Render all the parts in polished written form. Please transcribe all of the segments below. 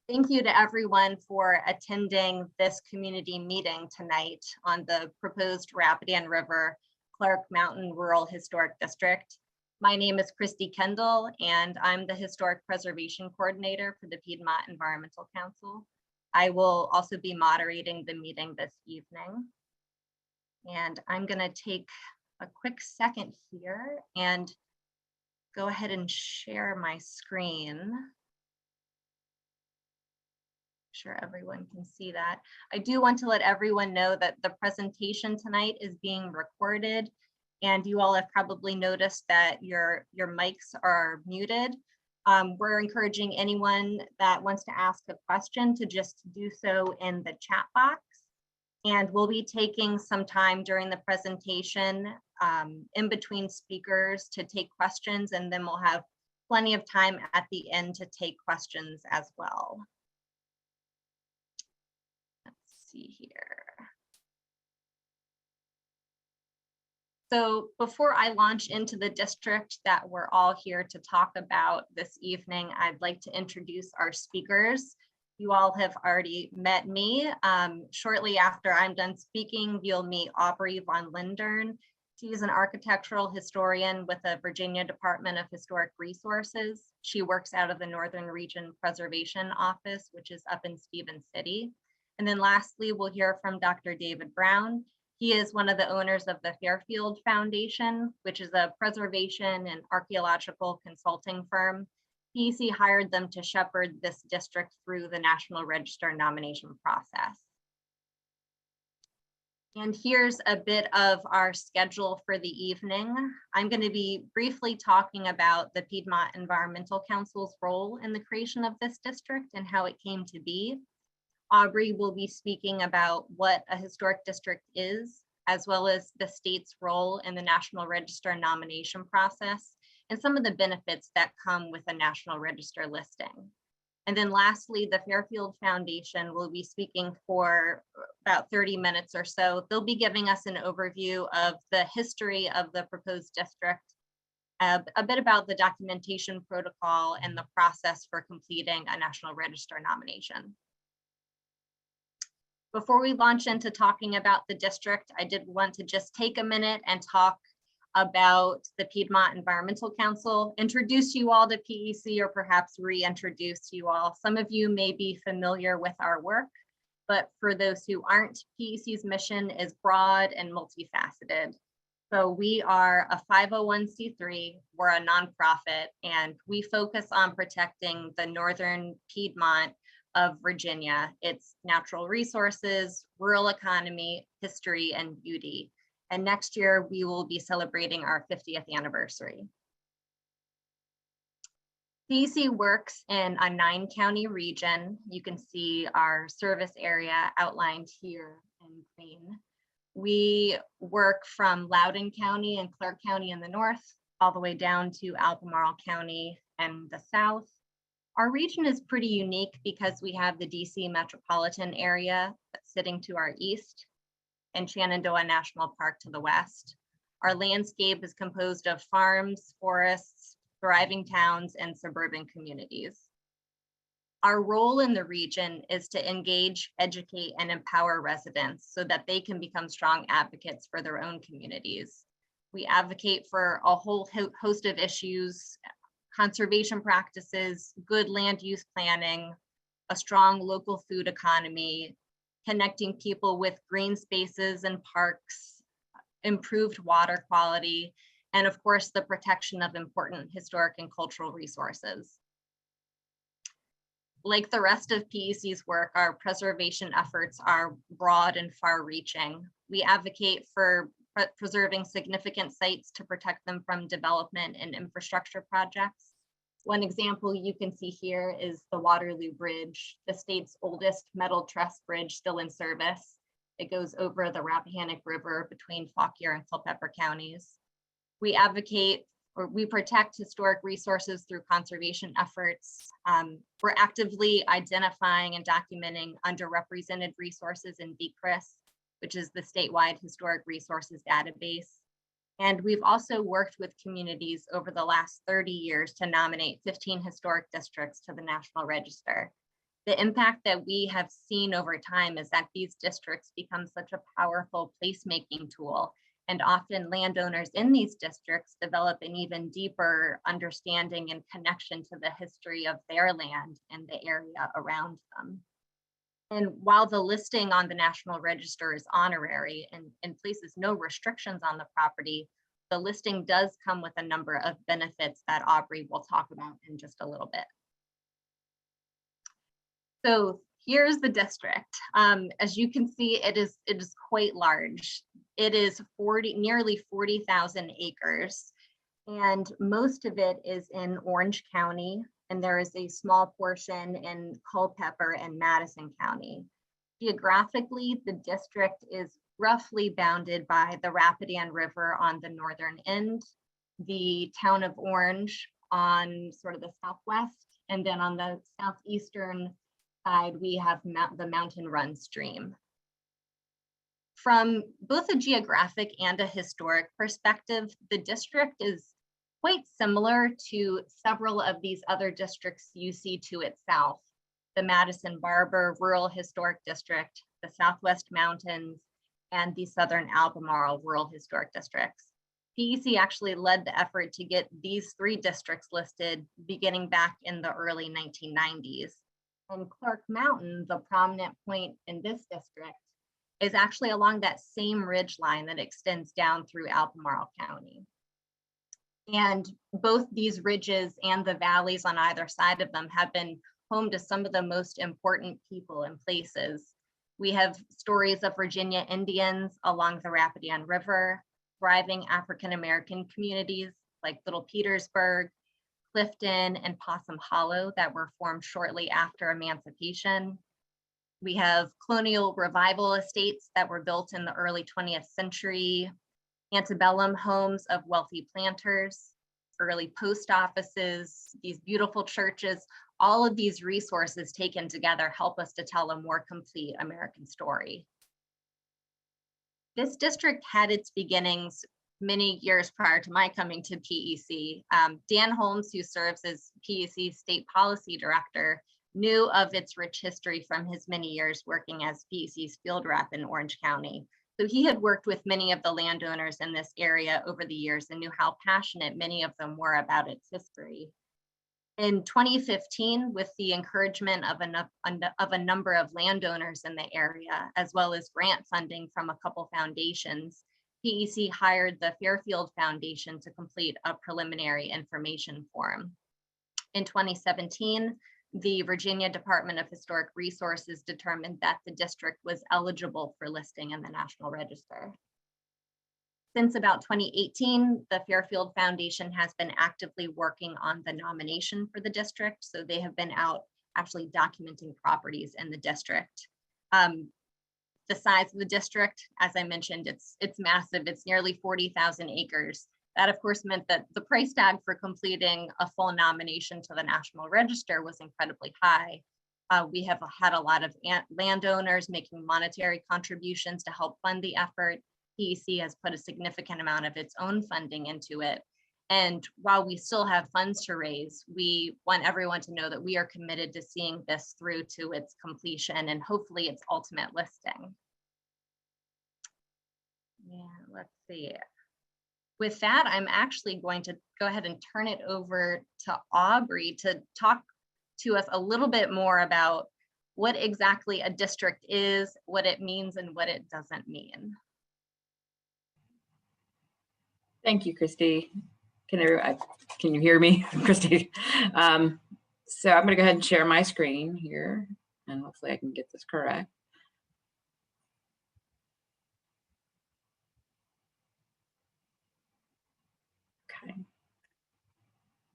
Thank you to everyone for attending this community meeting tonight on the proposed Rapidan River Clark Mountain Rural Historic District. My name is Christy Kendall, and I'm the Historic Preservation Coordinator for the Piedmont Environmental Council. I will also be moderating the meeting this evening. And I'm going to take a quick second here and go ahead and share my screen. Sure everyone can see that. I do want to let everyone know that the presentation tonight is being recorded, and you all have probably noticed that your mics are muted. We're encouraging anyone that wants to ask a question to just do so in the chat box. And we'll be taking some time during the presentation in between speakers to take questions, and then we'll have plenty of time at the end to take questions as well. Here. So before I launch into the district that we're all here to talk about this evening, I'd like to introduce our speakers. You all have already met me. Shortly after I'm done speaking, you'll meet Aubrey von Lindern. She's an architectural historian with the Virginia Department of Historic Resources. She works out of the Northern Region Preservation Office, which is up in Stevens City. And then lastly, we'll hear from Dr. David Brown. He is one of the owners of the Fairfield Foundation, which is a preservation and archaeological consulting firm. PEC hired them to shepherd this district through the National Register nomination process. And here's a bit of our schedule for the evening. I'm going to be briefly talking about the Piedmont Environmental Council's role in the creation of this district and how it came to be. Aubrey will be speaking about what a historic district is, as well as the state's role in the National Register nomination process and some of the benefits that come with a National Register listing. And then lastly, the Fairfield Foundation will be speaking for about 30 minutes or so. They'll be giving us an overview of the history of the proposed district, a bit about the documentation protocol and the process for completing a National Register nomination. Before we launch into talking about the district, I did want to just take a minute and talk about the Piedmont Environmental Council, introduce you all to PEC, or perhaps reintroduce you all. Some of you may be familiar with our work, but for those who aren't, PEC's mission is broad and multifaceted. So we are a 501c3, we're a nonprofit, and we focus on protecting the northern Piedmont of Virginia, its natural resources, rural economy, history, and beauty. And next year, we will be celebrating our 50th anniversary. PEC works in a 9-county region. You can see our service area outlined here in green. We work from Loudoun County and Clark County in the north, all the way down to Albemarle County in the south. Our region is pretty unique because we have the DC metropolitan area that's sitting to our east and Shenandoah National Park to the west. Our landscape is composed of farms, forests, thriving towns, and suburban communities. Our role in the region is to engage, educate, and empower residents so that they can become strong advocates for their own communities. We advocate for a whole host of issues: conservation practices, good land use planning, a strong local food economy, connecting people with green spaces and parks, improved water quality, and of course, the protection of important historic and cultural resources. Like the rest of PEC's work, our preservation efforts are broad and far-reaching. We advocate for preserving significant sites to protect them from development and infrastructure projects. One example you can see here is the Waterloo Bridge, the state's oldest metal truss bridge still in service. It goes over the Rapidan River between Fauquier and Culpeper counties. We advocate, or we protect historic resources through conservation efforts. We're actively identifying and documenting underrepresented resources in BCRIS, which is the statewide historic resources database. And we've also worked with communities over the last 30 years to nominate 15 historic districts to the National Register. The impact that we have seen over time is that these districts become such a powerful placemaking tool, and often landowners in these districts develop an even deeper understanding and connection to the history of their land and the area around them. And while the listing on the National Register is honorary and places no restrictions on the property, the listing does come with a number of benefits that Aubrey will talk about in just a little bit. So here's the district. As you can see, it is quite large. It is nearly 40,000 acres, and most of it is in Orange County, and there is a small portion in Culpeper and Madison County. Geographically, the district is roughly bounded by the Rapidan River on the northern end, the town of Orange on sort of the southwest, and then on the southeastern side, we have the Mountain Run stream. From both a geographic and a historic perspective, the district is quite similar to several of these other districts you see to its south: the Madison Barber Rural Historic District, the Southwest Mountains, and the Southern Albemarle Rural Historic Districts. PEC actually led the effort to get these 3 districts listed beginning back in the early 1990s. And Clark Mountain, the prominent point in this district, is actually along that same ridge line that extends down through Albemarle County. And both these ridges and the valleys on either side of them have been home to some of the most important people and places. We have stories of Virginia Indians along the Rapidan River, thriving African-American communities like Little Petersburg, Clifton, and Possum Hollow that were formed shortly after emancipation. We have colonial revival estates that were built in the early 20th century, antebellum homes of wealthy planters, early post offices, these beautiful churches. All of these resources taken together help us to tell a more complete American story. This district had its beginnings many years prior to my coming to PEC. Dan Holmes, who serves as PEC State Policy Director, knew of its rich history from his many years working as PEC's field rep in Orange County. So he had worked with many of the landowners in this area over the years and knew how passionate many of them were about its history. In 2015, with the encouragement of a number of landowners in the area, as well as grant funding from a couple foundations, PEC hired the Fairfield Foundation to complete a preliminary information form. In 2017, the Virginia Department of Historic Resources determined that the district was eligible for listing in the National Register. Since about 2018, the Fairfield Foundation has been actively working on the nomination for the district. So they have been out actually documenting properties in the district. The size of the district, as I mentioned, it's massive. It's nearly 40,000 acres. That of course meant that the price tag for completing a full nomination to the National Register was incredibly high. We have had a lot of landowners making monetary contributions to help fund the effort. PEC has put a significant amount of its own funding into it. And while we still have funds to raise, we want everyone to know that we are committed to seeing this through to its completion and hopefully its ultimate listing. Yeah, let's see. With that, I'm actually going to go ahead and turn it over to Aubrey to talk to us a little bit more about what exactly a district is, what it means, and what it doesn't mean. Thank you, Christy. Can you hear me, Christy? So I'm going to go ahead and share my screen here, and hopefully I can get this correct. Okay.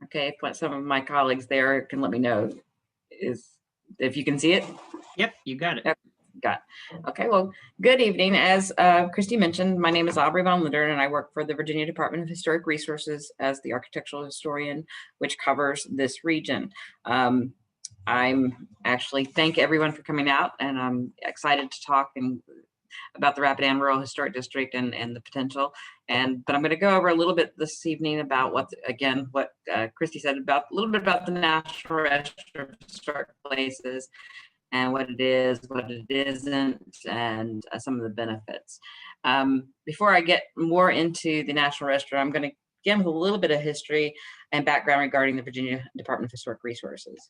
Okay, if some of my colleagues there can let me know if you can see it. Yep, you got it. Okay. Got it. Okay, well, good evening. As Christy mentioned, my name is Aubrey Von Linder, and I work for the Virginia Department of Historic Resources as the architectural historian, which covers this region. I'm actually thank everyone for coming out, and I'm excited to talk and about the Rapidan Rural Historic District and the potential. But I'm going to go over a little bit this evening about what Christy said about a little bit about the National Register of Historic Places and what it is, what it isn't, and some of the benefits. Before I get more into the National Register, I'm going to begin with a little bit of history and background regarding the Virginia Department of Historic Resources.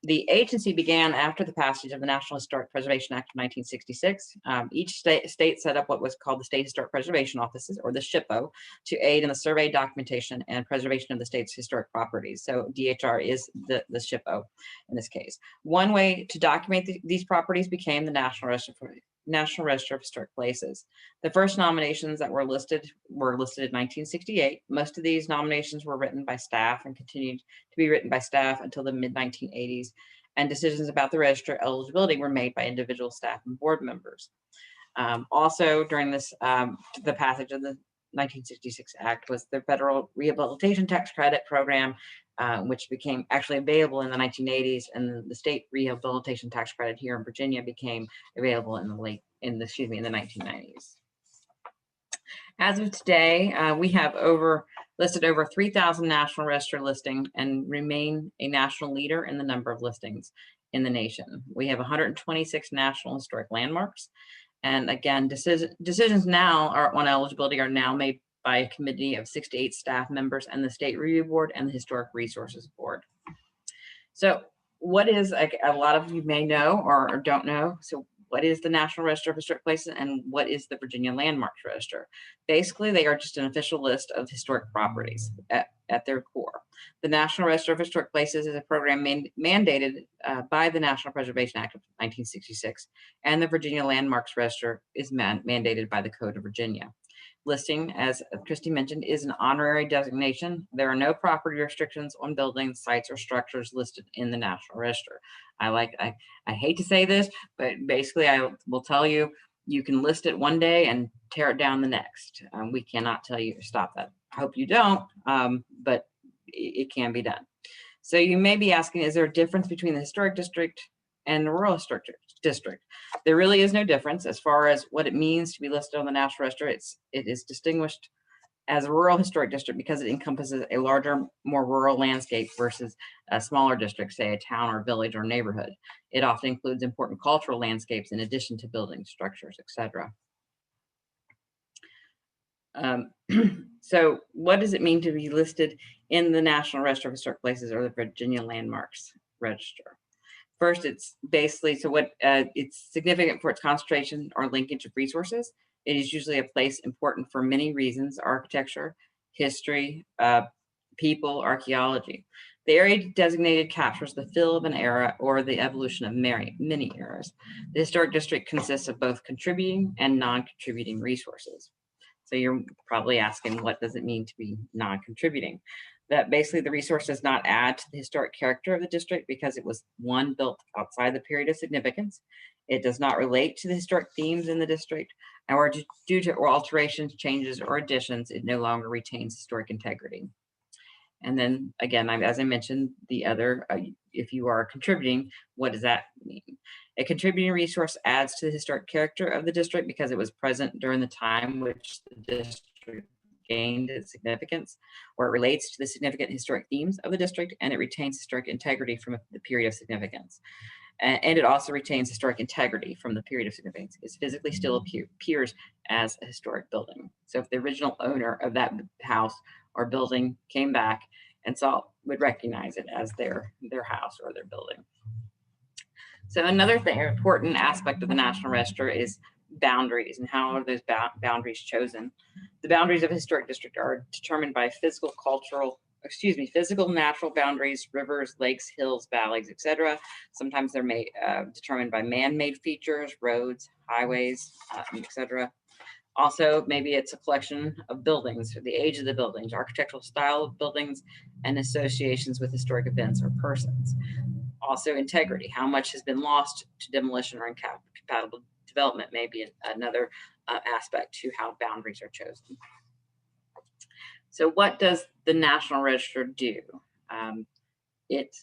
The agency began after the passage of the National Historic Preservation Act of 1966. Each state set up what was called the State Historic Preservation Offices, or the SHPO, to aid in the survey, documentation, and preservation of the state's historic properties. So DHR is the SHPO in this case. One way to document these properties became the National Register of Historic Places. The first nominations that were listed in 1968. Most of these nominations were written by staff and continued to be written by staff until the mid-1980s, and decisions about the register eligibility were made by individual staff and board members. Also, during this, the passage of the 1966 Act was the Federal Rehabilitation Tax Credit Program, which became actually available in the 1980s, and the state rehabilitation tax credit here in Virginia became available in the 1990s. As of today, we have listed over 3,000 National Register listings and remain a national leader in the number of listings in the nation. We have 126 National Historic Landmarks. And again, decisions now on eligibility are now made by a committee of 6 to 8 staff members and the State Review Board and the Historic Resources Board. So what is, a lot of you may know or don't know, so what is the National Register of Historic Places and what is the Virginia Landmarks Register? Basically, they are just an official list of historic properties at their core. The National Register of Historic Places is a program mandated by the National Preservation Act of 1966, and the Virginia Landmarks Register is mandated by the Code of Virginia. Listing, as Christy mentioned, is an honorary designation. There are no property restrictions on buildings, sites, or structures listed in the National Register. I hate to say this, but basically I will tell you, you can list it one day and tear it down the next. We cannot tell you to stop that. I hope you don't, but it can be done. So you may be asking, is there a difference between the historic district and the rural historic district? There really is no difference as far as what it means to be listed on the National Register. It is distinguished as a rural historic district because it encompasses a larger, more rural landscape versus a smaller district, say a town or village or neighborhood. It often includes important cultural landscapes in addition to buildings, structures, etc. So what does it mean to be listed in the National Register of Historic Places or the Virginia Landmarks Register? First, it's basically, it's significant for its concentration or linkage of resources. It is usually a place important for many reasons: architecture, history, people, archaeology. The area designated captures the fill of an era or the evolution of many eras. The historic district consists of both contributing and non-contributing resources. So you're probably asking, what does it mean to be non-contributing? That basically the resource does not add to the historic character of the district because it was, one, built outside the period of significance. It does not relate to the historic themes in the district, or due to alterations, changes, or additions, it no longer retains historic integrity. And then again, as I mentioned, the other, if you are contributing, what does that mean? A contributing resource adds to the historic character of the district because it was present during the time which the district gained its significance, or it relates to the significant historic themes of the district, and it retains historic integrity from the period of significance. And it also retains historic integrity from the period of significance. It physically still appears as a historic building. So if the original owner of that house or building came back and would recognize it as their house or their building. So another important aspect of the National Register is boundaries and how are those boundaries chosen. The boundaries of a historic district are determined by physical natural boundaries, rivers, lakes, hills, valleys, etc. Sometimes they're determined by man-made features, roads, highways, etc. Also, maybe it's a collection of buildings, or the age of the buildings, architectural style of buildings, and associations with historic events or persons. Also, integrity, how much has been lost to demolition or incompatible development may be another aspect to how boundaries are chosen. So what does the National Register do? It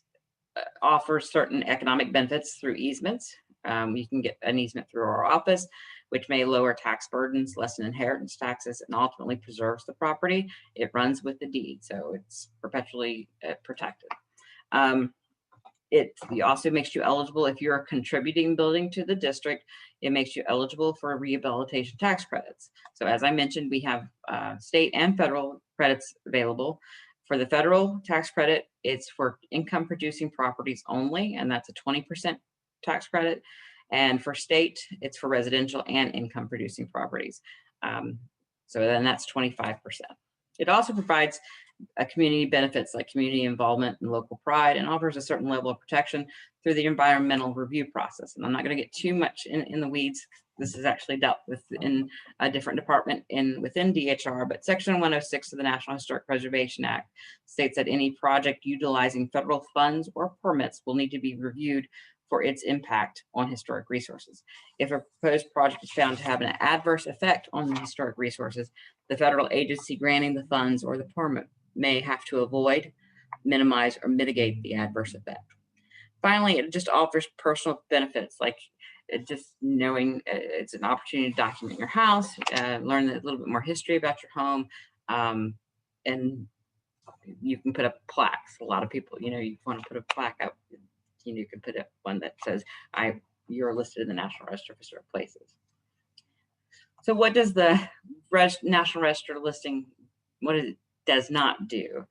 offers certain economic benefits through easements. You can get an easement through our office. which may lower tax burdens, lessen inheritance taxes, and ultimately preserves the property. It runs with the deed, so it's perpetually protected. It also makes you eligible if you're a contributing building to the district. It makes you eligible for rehabilitation tax credits. So as I mentioned, we have state and federal credits available. For the federal tax credit, it's for income producing properties only, and that's a 20% tax credit. And for state, it's for residential and income producing properties. So then that's 25%. It also provides community benefits like community involvement and local pride, and offers a certain level of protection through the environmental review process. And I'm not going to get too much in the weeds. This is actually dealt with in a different department within DHR, but Section 106 of the National Historic Preservation Act states that any project utilizing federal funds or permits will need to be reviewed for its impact on historic resources. If a proposed project is found to have an adverse effect on the historic resources, the federal agency granting the funds or the permit may have to avoid, minimize, or mitigate the adverse effect. Finally, it just offers personal benefits, like just knowing it's an opportunity to document your house, learn a little bit more history about your home, and you can put up plaques. A lot of people, you want to put a plaque up, you can put up one that says, you're listed in the National Register of Historic Places. So what does the National Register listing, what it does not do?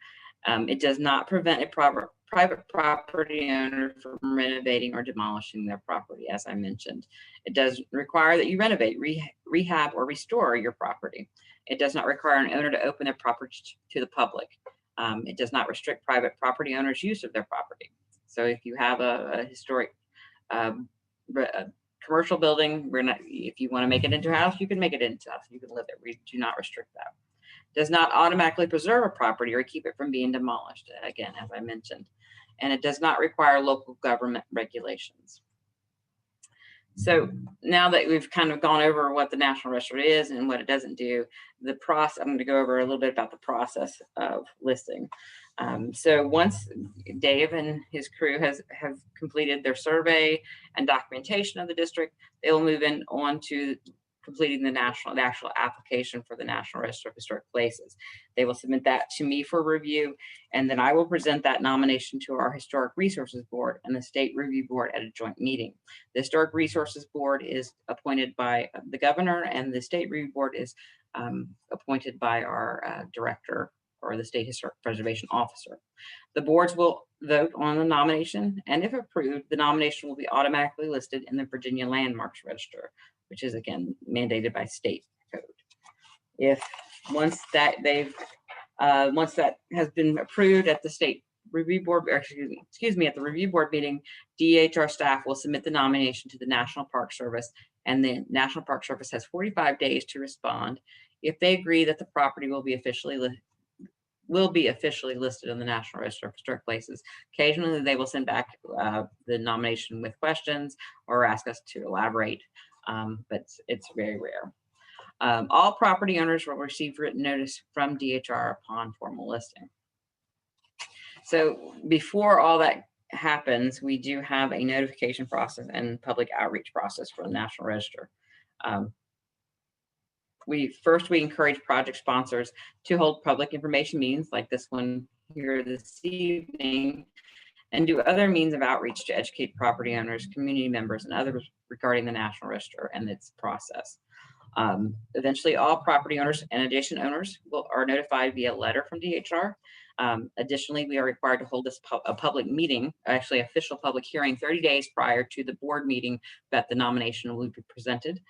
It does not prevent a private property owner from renovating or demolishing their property, as I mentioned. It does require that you renovate, rehab, or restore your property. It does not require an owner to open their property to the public. It does not restrict private property owners' use of their property. So if you have a historic commercial building, if you want to make it into a house, you can make it into a house. You can live there. We do not restrict that. Does not automatically preserve a property or keep it from being demolished, again, as I mentioned. And it does not require local government regulations. So now that we've kind of gone over what the National Register is and what it doesn't do, I'm going to go over a little bit about the process of listing. So once Dave and his crew have completed their survey and documentation of the district, they will move on to completing the actual application for the National Register of Historic Places. They will submit that to me for review, and then I will present that nomination to our Historic Resources Board and the State Review Board at a joint meeting. The Historic Resources Board is appointed by the governor, and the State Review Board is appointed by our director or the State Historic Preservation Officer. The boards will vote on the nomination, and if approved, the nomination will be automatically listed in the Virginia Landmarks Register, which is again mandated by state code. If once that has been approved at the State Review Board, or excuse me, at the Review Board meeting, DHR staff will submit the nomination to the National Park Service, and the National Park Service has 45 days to respond. If they agree that the property will be officially listed in the National Register of Historic Places, occasionally they will send back the nomination with questions or ask us to elaborate, but it's very rare. All property owners will receive written notice from DHR upon formal listing. So before all that happens, we do have a notification process and public outreach process for the National Register. We encourage project sponsors to hold public information meetings like this one here this evening, and do other means of outreach to educate property owners, community members, and others regarding the National Register and its process. Eventually, all property owners and adjacent owners are notified via letter from DHR. Additionally, we are required to hold a public meeting, actually official public hearing, 30 days prior to the board meeting that the nomination will be presented,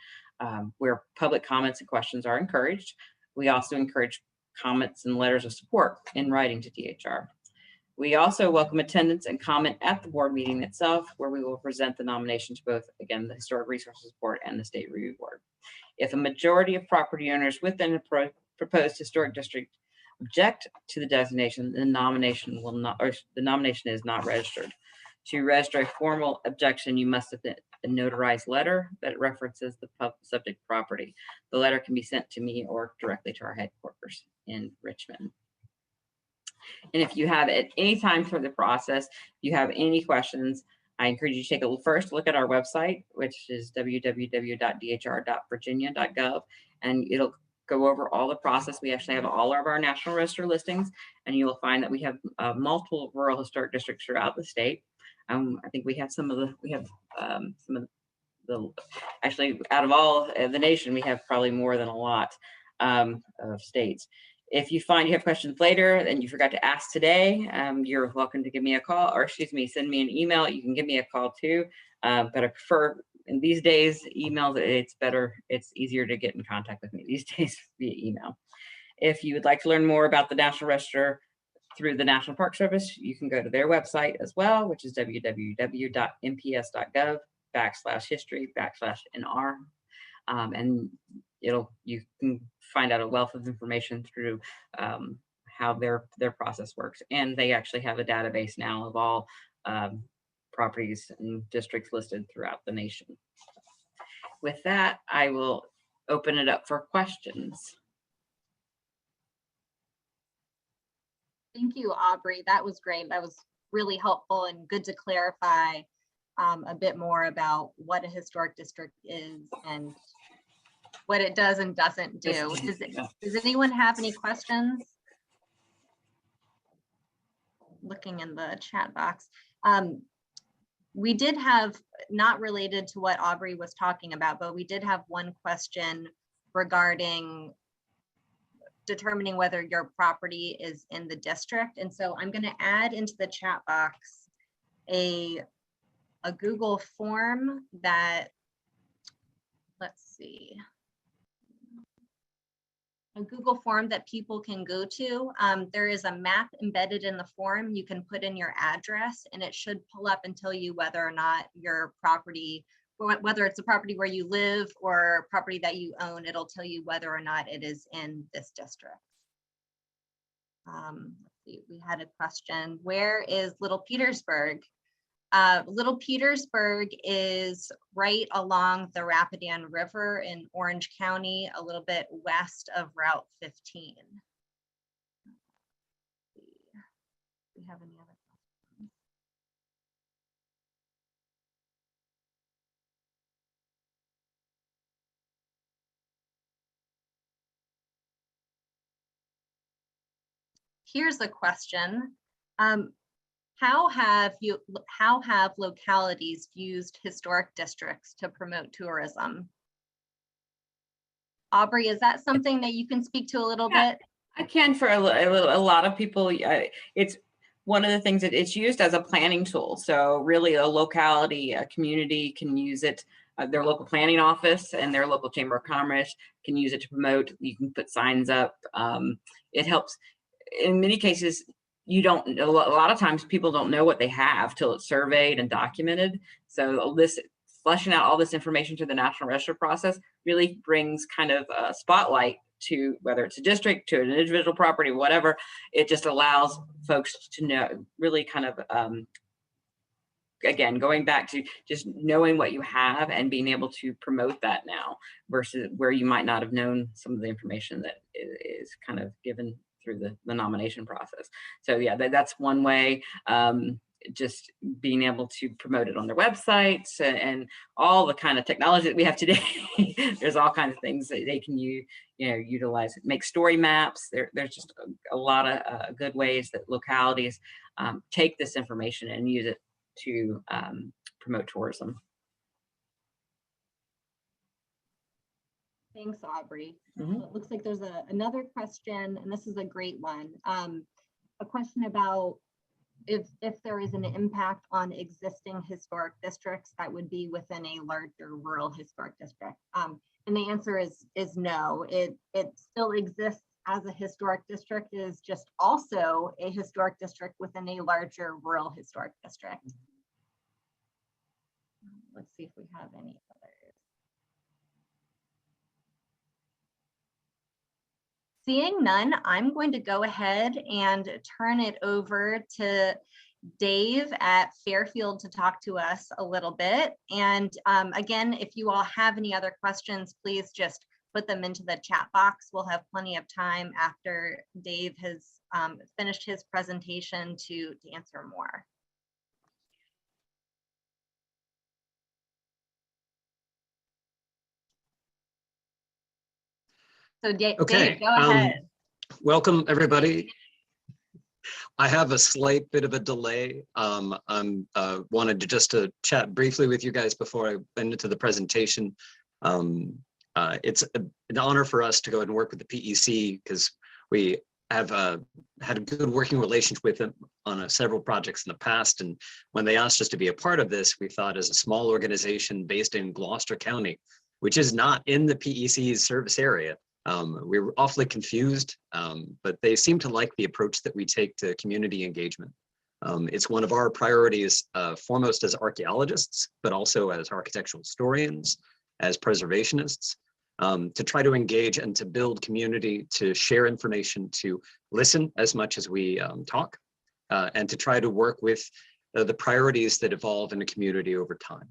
where public comments and questions are encouraged. We also encourage comments and letters of support in writing to DHR. We also welcome attendance and comment at the board meeting itself, where we will present the nomination to both, again, the Historic Resources Board and the State Review Board. If a majority of property owners within a proposed historic district object to the designation, the nomination is not registered. To register a formal objection, you must submit a notarized letter that references the subject property. The letter can be sent to me or directly to our headquarters in Richmond. And if you have at any time through the process, you have any questions, I encourage you to take a first look at our website, which is www.dhr.virginia.gov, and it'll go over all the process. We actually have all of our National Register listings, and you will find that we have multiple rural historic districts throughout the state. I think we have some of the actually out of all the nation, we have probably more than a lot of states. If you find you have questions later and you forgot to ask today, you're welcome to give me a call, or excuse me, send me an email. You can give me a call too, but I prefer in these days emails. It's better, it's easier to get in contact with me these days via email. If you would like to learn more about the National Register through the National Park Service, you can go to their website as well, which is www.nps.gov/history/NR. And you can find out a wealth of information through how their process works. And they actually have a database now of all properties and districts listed throughout the nation. With that, I will open it up for questions. Thank you, Aubrey. That was great. That was really helpful and good to clarify a bit more about what a historic district is and what it does and doesn't do. Does anyone have any questions? Looking in the chat box. We did have, not related to what Aubrey was talking about, but we did have one question regarding determining whether your property is in the district. And so I'm going to add into the chat box a Google form that, let's see, a Google form that people can go to. There is a map embedded in the form. You can put in your address and it should pull up and tell you whether or not your property, whether it's a property where you live or property that you own, it'll tell you whether or not it is in this district. Let's see, we had a question. Where is Little Petersburg? Little Petersburg is right along the Rapidan River in Orange County, a little bit west of Route 15. Do we have any other questions? Here's a question. How have localities used historic districts to promote tourism? Aubrey, is that something that you can speak to a little bit? I can for a lot of people. It's one of the things that it's used as a planning tool. So really a locality, a community can use it. Their local planning office and their local chamber of commerce can use it to promote. You can put signs up. It helps. In many cases, a lot of times people don't know what they have till it's surveyed and documented. So this fleshing out all this information to the National Register process really brings kind of a spotlight to whether it's a district, to an individual property, whatever. It just allows folks to know, really kind of, again, going back to just knowing what you have and being able to promote that now versus where you might not have known some of the information that is kind of given through the nomination process. So yeah, that's one way. Just being able to promote it on their websites and all the kind of technology that we have today. There's all kinds of things that they can utilize. Make story maps. There's just a lot of good ways that localities take this information and use it to promote tourism. Thanks, Aubrey. Mm-hmm. It looks like there's another question, and this is a great one. A question about if there is an impact on existing historic districts that would be within a larger rural historic district. And the answer is no. It still exists as a historic district. It is just also a historic district within a larger rural historic district. Let's see if we have any others. Seeing none, I'm going to go ahead and turn it over to Dave at Fairfield to talk to us a little bit. And again, if you all have any other questions, please just put them into the chat box. We'll have plenty of time after Dave has finished his presentation to answer more. So Okay, Dave, go ahead. welcome everybody. I have a slight bit of a delay. I'm wanted to just to chat briefly with you guys before I went into the presentation. It's an honor for us to go ahead and work with the PEC because we have had a good working relationship with them on several projects in the past. And when they asked us to be a part of this, we thought as a small organization based in Gloucester County, which is not in the PEC's service area, we were awfully confused, but they seem to like the approach that we take to community engagement. It's one of our priorities, foremost as archaeologists, but also as architectural historians, as preservationists, to try to engage and to build community, to share information, to listen as much as we talk, and to try to work with the priorities that evolve in a community over time.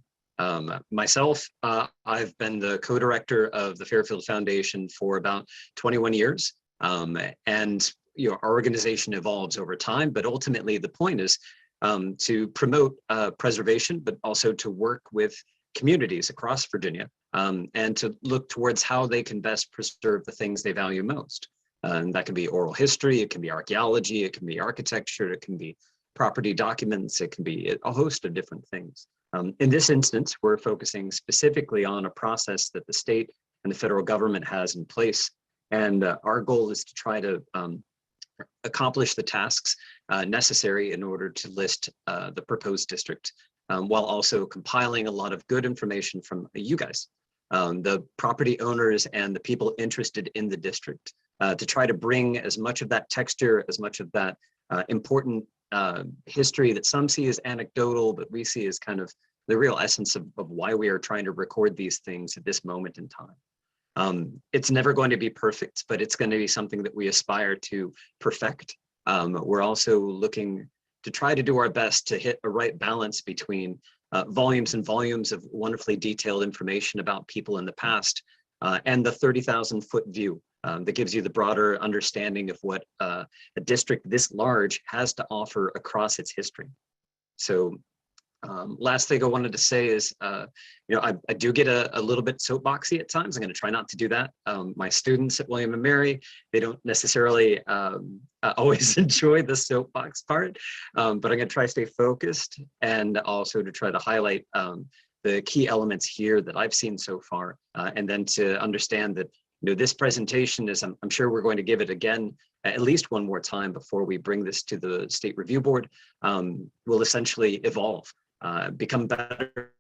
Myself, I've been the co-director of the Fairfield Foundation for about 21 years. And our organization evolves over time, but ultimately the point is to promote preservation, but also to work with communities across Virginia and to look towards how they can best preserve the things they value most. And that can be oral history, it can be archaeology, it can be architecture, it can be property documents, it can be a host of different things. In this instance, we're focusing specifically on a process that the state and the federal government has in place. And our goal is to try to accomplish the tasks necessary in order to list the proposed district, while also compiling a lot of good information from you guys, the property owners and the people interested in the district, to try to bring as much of that texture, as much of that important history that some see as anecdotal, but we see as kind of the real essence of why we are trying to record these things at this moment in time. It's never going to be perfect, but it's going to be something that we aspire to perfect. We're also looking to try to do our best to hit a right balance between volumes and volumes of wonderfully detailed information about people in the past and the 30,000-foot view that gives you the broader understanding of what a district this large has to offer across its history. So last thing I wanted to say is, I do get a little bit soapboxy at times. I'm going to try not to do that. My students at William & Mary, they don't necessarily always enjoy the soapbox part, but I'm going to try to stay focused and also to try to highlight the key elements here that I've seen so far, and then to understand that this presentation is, I'm sure we're going to give it again at least one more time before we bring this to the State Review Board, will essentially evolve, become better.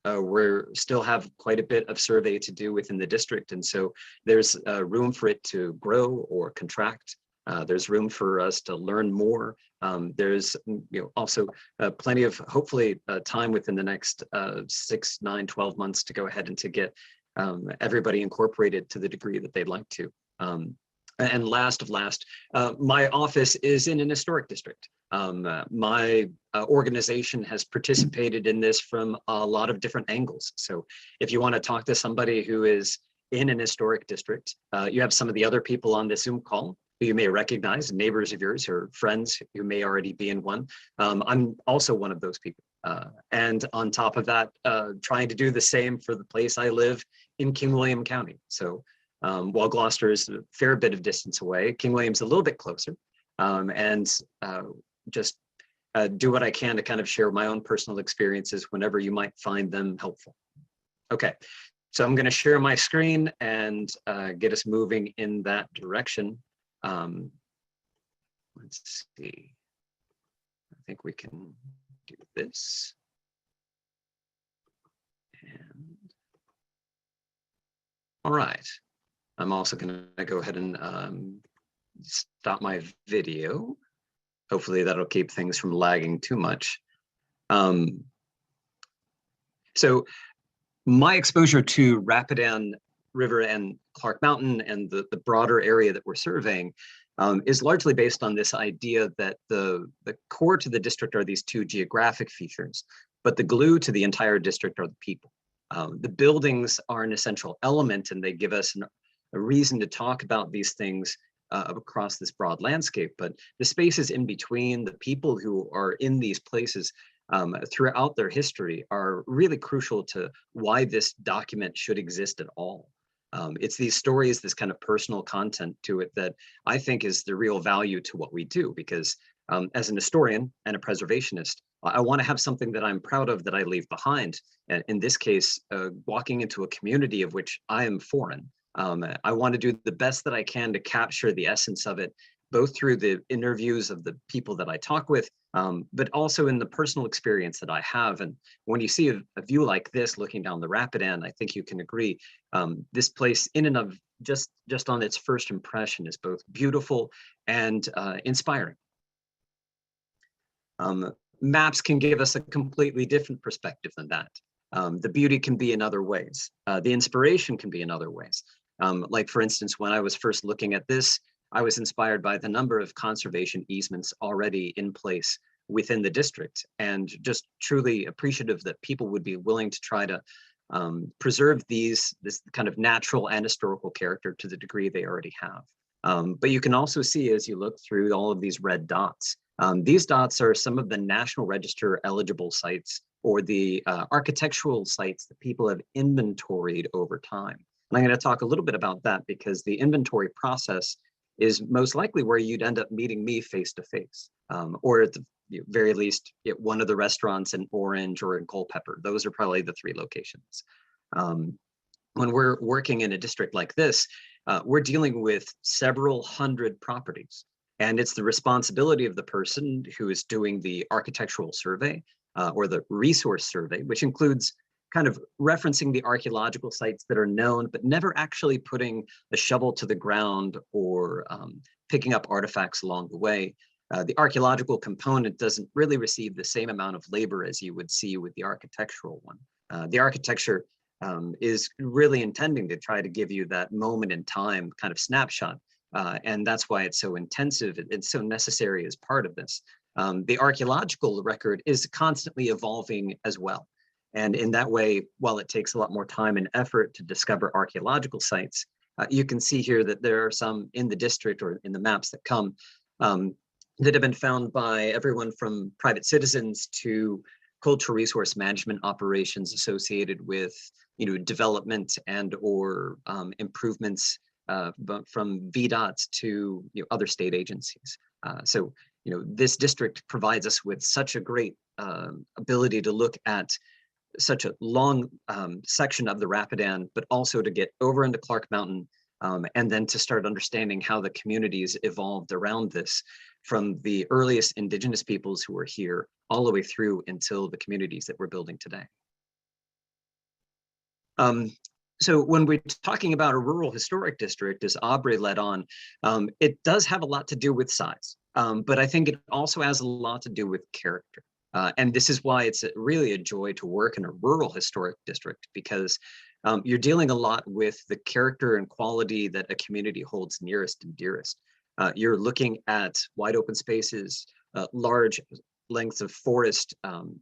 We still have quite a bit of survey to do within the district, and so there's room for it to grow or contract. There's room for us to learn more. There's also plenty of, hopefully, time within the next 6, 9, 12 months to go ahead and to get everybody incorporated to the degree that they'd like to. And last of last, my office is in an historic district. My organization has participated in this from a lot of different angles. So if you want to talk to somebody who is in an historic district, you have some of the other people on this Zoom call who you may recognize, neighbors of yours or friends who may already be in one. I'm also one of those people. And on top of that, trying to do the same for the place I live in King William County. So while Gloucester is a fair bit of distance away, King William's a little bit closer, and just do what I can to kind of share my own personal experiences whenever you might find them helpful. Okay, so I'm going to share my screen and get us moving in that direction. Let's see. I think we can do this. And all right. I'm also going to go ahead and stop my video. Hopefully that'll keep things from lagging too much. So my exposure to Rapidan River and Clark Mountain and the broader area that we're surveying is largely based on this idea that the core to the district are these two geographic features, but the glue to the entire district are the people. The buildings are an essential element, and they give us a reason to talk about these things across this broad landscape, but the spaces in between, the people who are in these places throughout their history are really crucial to why this document should exist at all. It's these stories, this kind of personal content to it that I think is the real value to what we do, because as an historian and a preservationist, I want to have something that I'm proud of that I leave behind. And in this case, walking into a community of which I am foreign, I want to do the best that I can to capture the essence of it, both through the interviews of the people that I talk with, but also in the personal experience that I have. And when you see a view like this looking down the Rapidan, I think you can agree, this place in and of just on its first impression is both beautiful and inspiring. Maps can give us a completely different perspective than that. The beauty can be in other ways. The inspiration can be in other ways. Like for instance, when I was first looking at this, I was inspired by the number of conservation easements already in place within the district, and just truly appreciative that people would be willing to try to preserve this kind of natural and historical character to the degree they already have. But you can also see, as you look through all of these red dots, these dots are some of the National Register eligible sites, or the architectural sites that people have inventoried over time. And I'm going to talk a little bit about that, because the inventory process is most likely where you'd end up meeting me face to face, or at the very least at one of the restaurants in Orange or in Culpeper. Those are probably the three locations. When we're working in a district like this, we're dealing with several hundred properties, and it's the responsibility of the person who is doing the architectural survey or the resource survey, which includes kind of referencing the archaeological sites that are known, but never actually putting a shovel to the ground or picking up artifacts along the way. The archaeological component doesn't really receive the same amount of labor as you would see with the architectural one. The architecture is really intending to try to give you that moment in time kind of snapshot. And that's why it's so intensive. It's so necessary as part of this. The archaeological record is constantly evolving as well. And in that way, while it takes a lot more time and effort to discover archaeological sites, you can see here that there are some in the district or in the maps that come that have been found by everyone from private citizens to cultural resource management operations associated with, development and or improvements from VDOT to other state agencies. So this district provides us with such a great ability to look at such a long section of the Rapidan, but also to get over into Clark Mountain, and then to start understanding how the communities evolved around this, from the earliest indigenous peoples who were here all the way through until the communities that we're building today. So when we're talking about a rural historic district, as Aubrey led on, it does have a lot to do with size, but I think it also has a lot to do with character. And this is why it's really a joy to work in a rural historic district, because you're dealing a lot with the character and quality that a community holds nearest and dearest. You're looking at wide open spaces, large lengths of forest.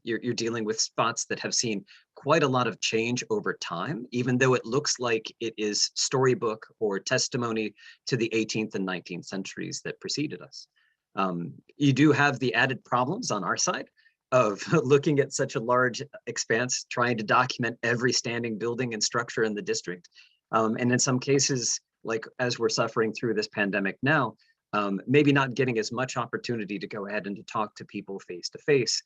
You're dealing with spots that have seen quite a lot of change over time, even though it looks like it is storybook or testimony to the 18th and 19th centuries that preceded us. You do have the added problems on our side of looking at such a large expanse, trying to document every standing building and structure in the district. And in some cases, like as we're suffering through this pandemic now, maybe not getting as much opportunity to go ahead and to talk to people face to face,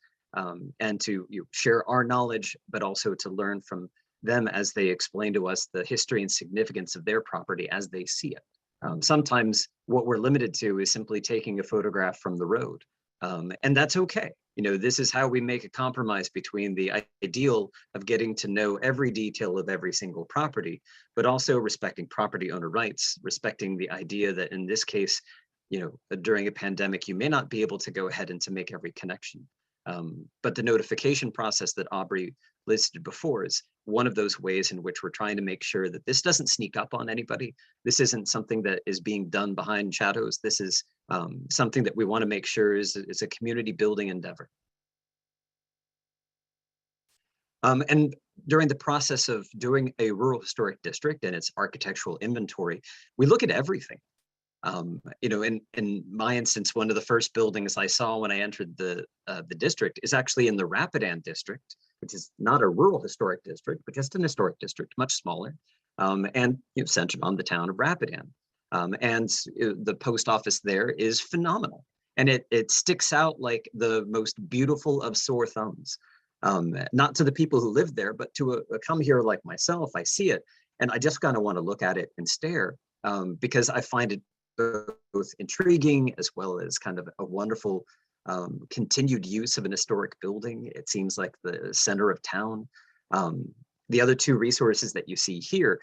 and to share our knowledge, but also to learn from them as they explain to us the history and significance of their property as they see it. Sometimes what we're limited to is simply taking a photograph from the road. And that's okay. This is how we make a compromise between the ideal of getting to know every detail of every single property, but also respecting property owner rights, respecting the idea that in this case, during a pandemic, you may not be able to go ahead and to make every connection. But the notification process that Aubrey listed before is one of those ways in which we're trying to make sure that this doesn't sneak up on anybody. This isn't something that is being done behind shadows. This is something that we want to make sure is a community building endeavor. And during the process of doing a rural historic district and its architectural inventory, we look at everything. In my instance, one of the first buildings I saw when I entered the district is actually in the Rapidan district, which is not a rural historic district, but just an historic district, much smaller. and centered on the town of Rapidan. The post office there is phenomenal. And it sticks out like the most beautiful of sore thumbs. Not to the people who live there, but to come here like myself, I see it, and I just kind of want to look at it and stare, because I find it both intriguing as well as kind of a wonderful continued use of an historic building. It seems like the center of town. The other two resources that you see here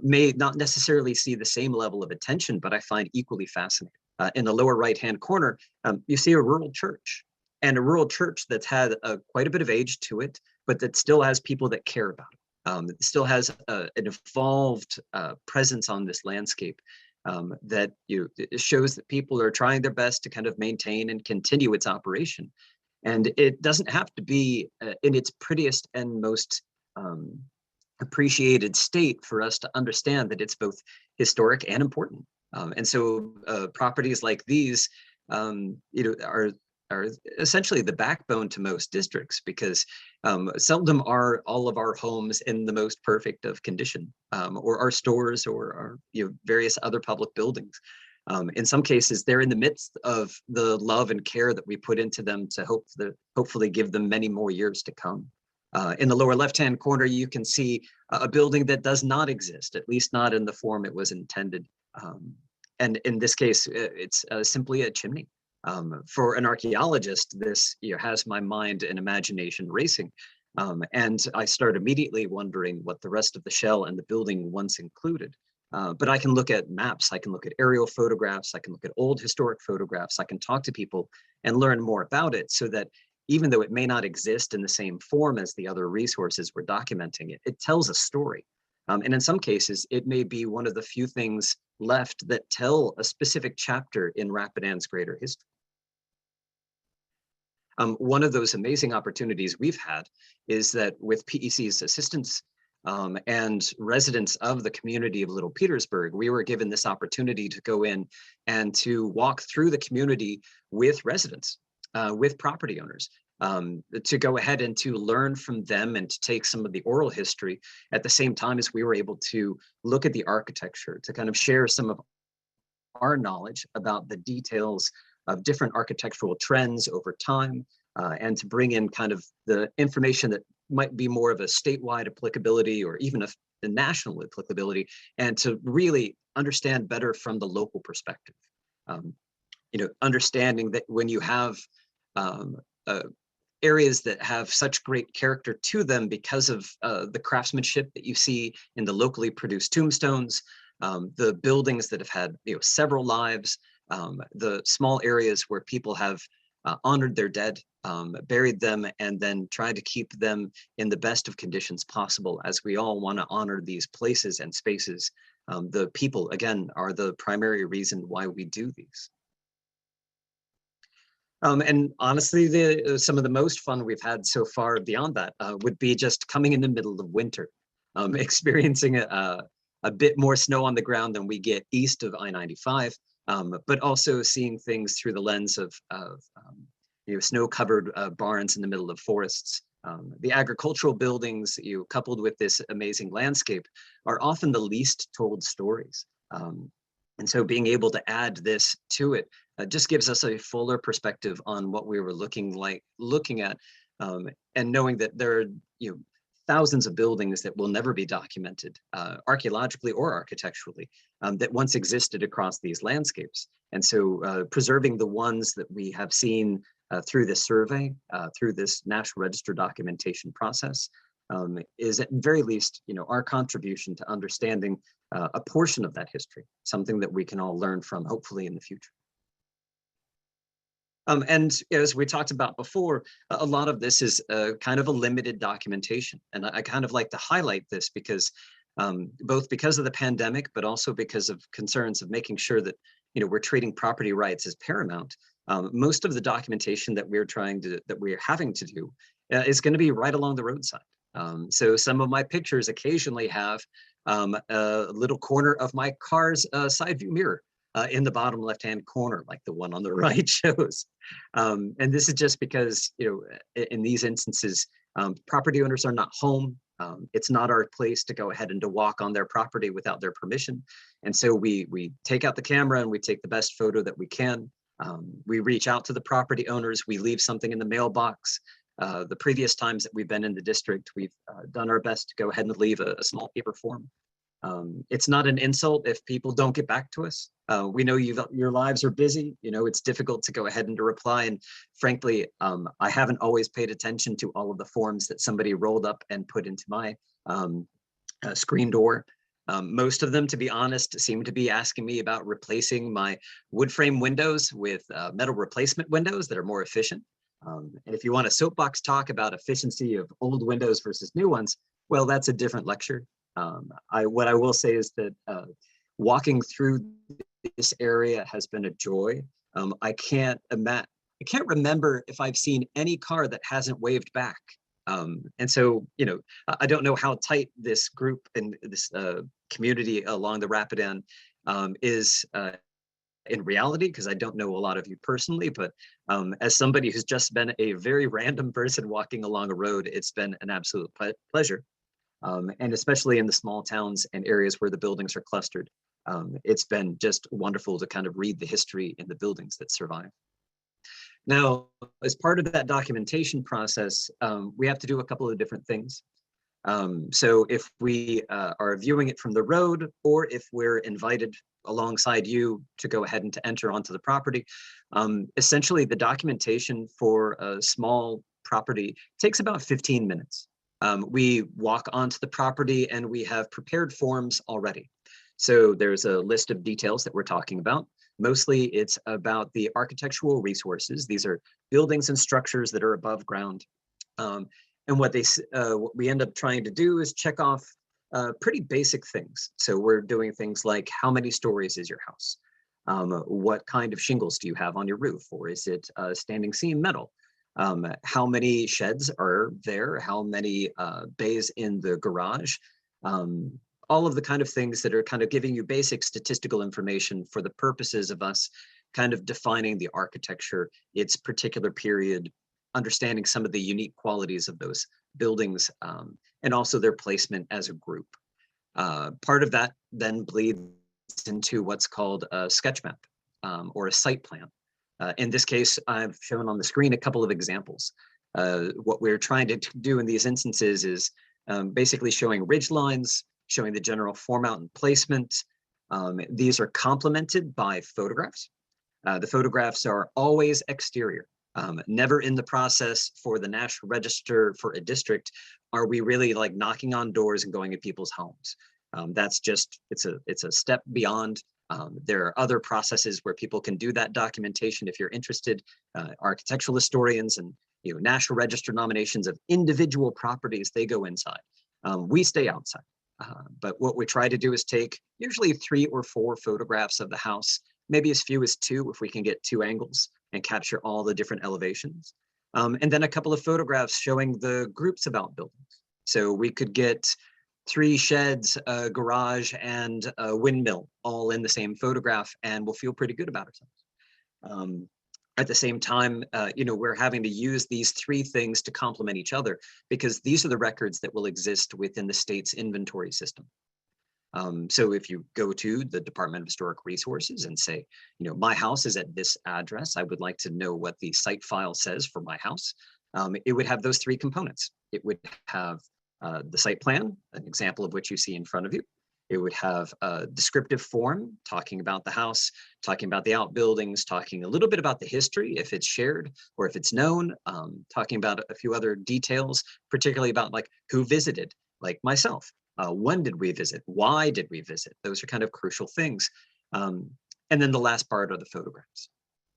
may not necessarily see the same level of attention, but I find equally fascinating. In the lower right-hand corner, you see a rural church, and a rural church that's had quite a bit of age to it, but that still has people that care about it. It still has an evolved presence on this landscape that it shows that people are trying their best to kind of maintain and continue its operation. And it doesn't have to be in its prettiest and most appreciated state for us to understand that it's both historic and important. And so properties like these, are essentially the backbone to most districts, because seldom are all of our homes in the most perfect of condition, or our stores or our various other public buildings. In some cases, they're in the midst of the love and care that we put into them to hopefully give them many more years to come. In the lower left-hand corner, you can see a building that does not exist, at least not in the form it was intended. And in this case, it's simply a chimney. For an archaeologist, this has my mind and imagination racing. And I start immediately wondering what the rest of the shell and the building once included. But I can look at maps, I can look at aerial photographs, I can look at old historic photographs, I can talk to people and learn more about it, so that even though it may not exist in the same form as the other resources we're documenting, it tells a story. And in some cases, it may be one of the few things left that tell a specific chapter in Rapidan's greater history. One of those amazing opportunities we've had is that with PEC's assistance and residents of the community of Little Petersburg, we were given this opportunity to go in and to walk through the community with residents, with property owners, to go ahead and to learn from them and to take some of the oral history at the same time as we were able to look at the architecture, to kind of share some of our knowledge about the details of different architectural trends over time, and to bring in kind of the information that might be more of a statewide applicability or even a national applicability, and to really understand better from the local perspective. Understanding that when you have areas that have such great character to them because of the craftsmanship that you see in the locally produced tombstones, the buildings that have had several lives, the small areas where people have honored their dead, buried them, and then tried to keep them in the best of conditions possible, as we all want to honor these places and spaces. The people, again, are the primary reason why we do these. And honestly, some of the most fun we've had so far beyond that would be just coming in the middle of winter, experiencing a bit more snow on the ground than we get east of I-95, but also seeing things through the lens of snow-covered barns in the middle of forests. The agricultural buildings, coupled with this amazing landscape, are often the least told stories. And so being able to add this to it just gives us a fuller perspective on what we were looking at, and knowing that there are thousands of buildings that will never be documented archaeologically or architecturally, that once existed across these landscapes. And so preserving the ones that we have seen through this survey, through this National Register documentation process, is at very least our contribution to understanding a portion of that history, something that we can all learn from, hopefully, in the future. And as we talked about before, a lot of this is kind of a limited documentation. And I kind of like to highlight this because both because of the pandemic, but also because of concerns of making sure that we're treating property rights as paramount. Most of the documentation that we're having to do is going to be right along the roadside. So some of my pictures occasionally have a little corner of my car's side view mirror in the bottom left-hand corner, like the one on the right shows. And this is just because, in these instances, Property owners are not home. It's not our place to go ahead and to walk on their property without their permission. And so we take out the camera and we take the best photo that we can. We reach out to the property owners. We leave something in the mailbox. The previous times that we've been in the district, we've done our best to go ahead and leave a small paper form. It's not an insult if people don't get back to us. We know your lives are busy. You know, it's difficult to go ahead and to reply. And frankly, I haven't always paid attention to all of the forms that somebody rolled up and put into my screen door. Most of them, to be honest, seem to be asking me about replacing my wood frame windows with metal replacement windows that are more efficient. And if you want a soapbox talk about efficiency of old windows versus new ones, well, that's a different lecture. What I will say is that walking through this area has been a joy. I can't remember if I've seen any car that hasn't waved back. And so, you know, I don't know how tight this group and this community along the Rapidan is in reality, because I don't know a lot of you personally, but as somebody who's just been a very random person walking along a road, it's been an absolute pleasure. And especially in the small towns and areas where the buildings are clustered, it's been just wonderful to kind of read the history in the buildings that survive. Now, as part of that documentation process, we have to do a couple of different things. So if we are viewing it from the road, or if we're invited alongside you to go ahead and to enter onto the property, essentially the documentation for a small property takes about 15 minutes. We walk onto the property and we have prepared forms already. So there's a list of details that we're talking about. Mostly it's about the architectural resources. These are buildings and structures that are above ground. And what we end up trying to do is check off pretty basic things. So we're doing things like, how many stories is your house? What kind of shingles do you have on your roof? Or is it standing seam metal? How many sheds are there? How many bays in the garage? All of the kind of things that are kind of giving you basic statistical information for the purposes of us kind of defining the architecture, its particular period, understanding some of the unique qualities of those buildings, and also their placement as a group. Part of that then bleeds into what's called a sketch map or a site plan. In this case, I've shown on the screen a couple of examples. What we're trying to do in these instances is basically showing ridge lines, showing the general format and placement. These are complemented by photographs. The photographs are always exterior. Never in the process for the National Register for a district are we really like knocking on doors and going to people's homes. That's just, it's a step beyond. There are other processes where people can do that documentation if you're interested. Architectural historians and National Register nominations of individual properties, they go inside. We stay outside. But what we try to do is take usually 3 or 4 photographs of the house, maybe as few as 2 if we can get 2 angles and capture all the different elevations. And then a couple of photographs showing the groups of outbuildings. So we could get 3 sheds, a garage, and a windmill all in the same photograph, and we'll feel pretty good about ourselves. At the same time, we're having to use these 3 things to complement each other because these are the records that will exist within the state's inventory system. So if you go to the Department of Historic Resources and say, my house is at this address, I would like to know what the site file says for my house, it would have those 3 components. It would have the site plan, an example of which you see in front of you. It would have a descriptive form talking about the house, talking about the outbuildings, talking a little bit about the history, if it's shared or if it's known, talking about a few other details, particularly about like who visited, like myself. When did we visit? Why did we visit? Those are kind of crucial things. And then the last part are the photographs.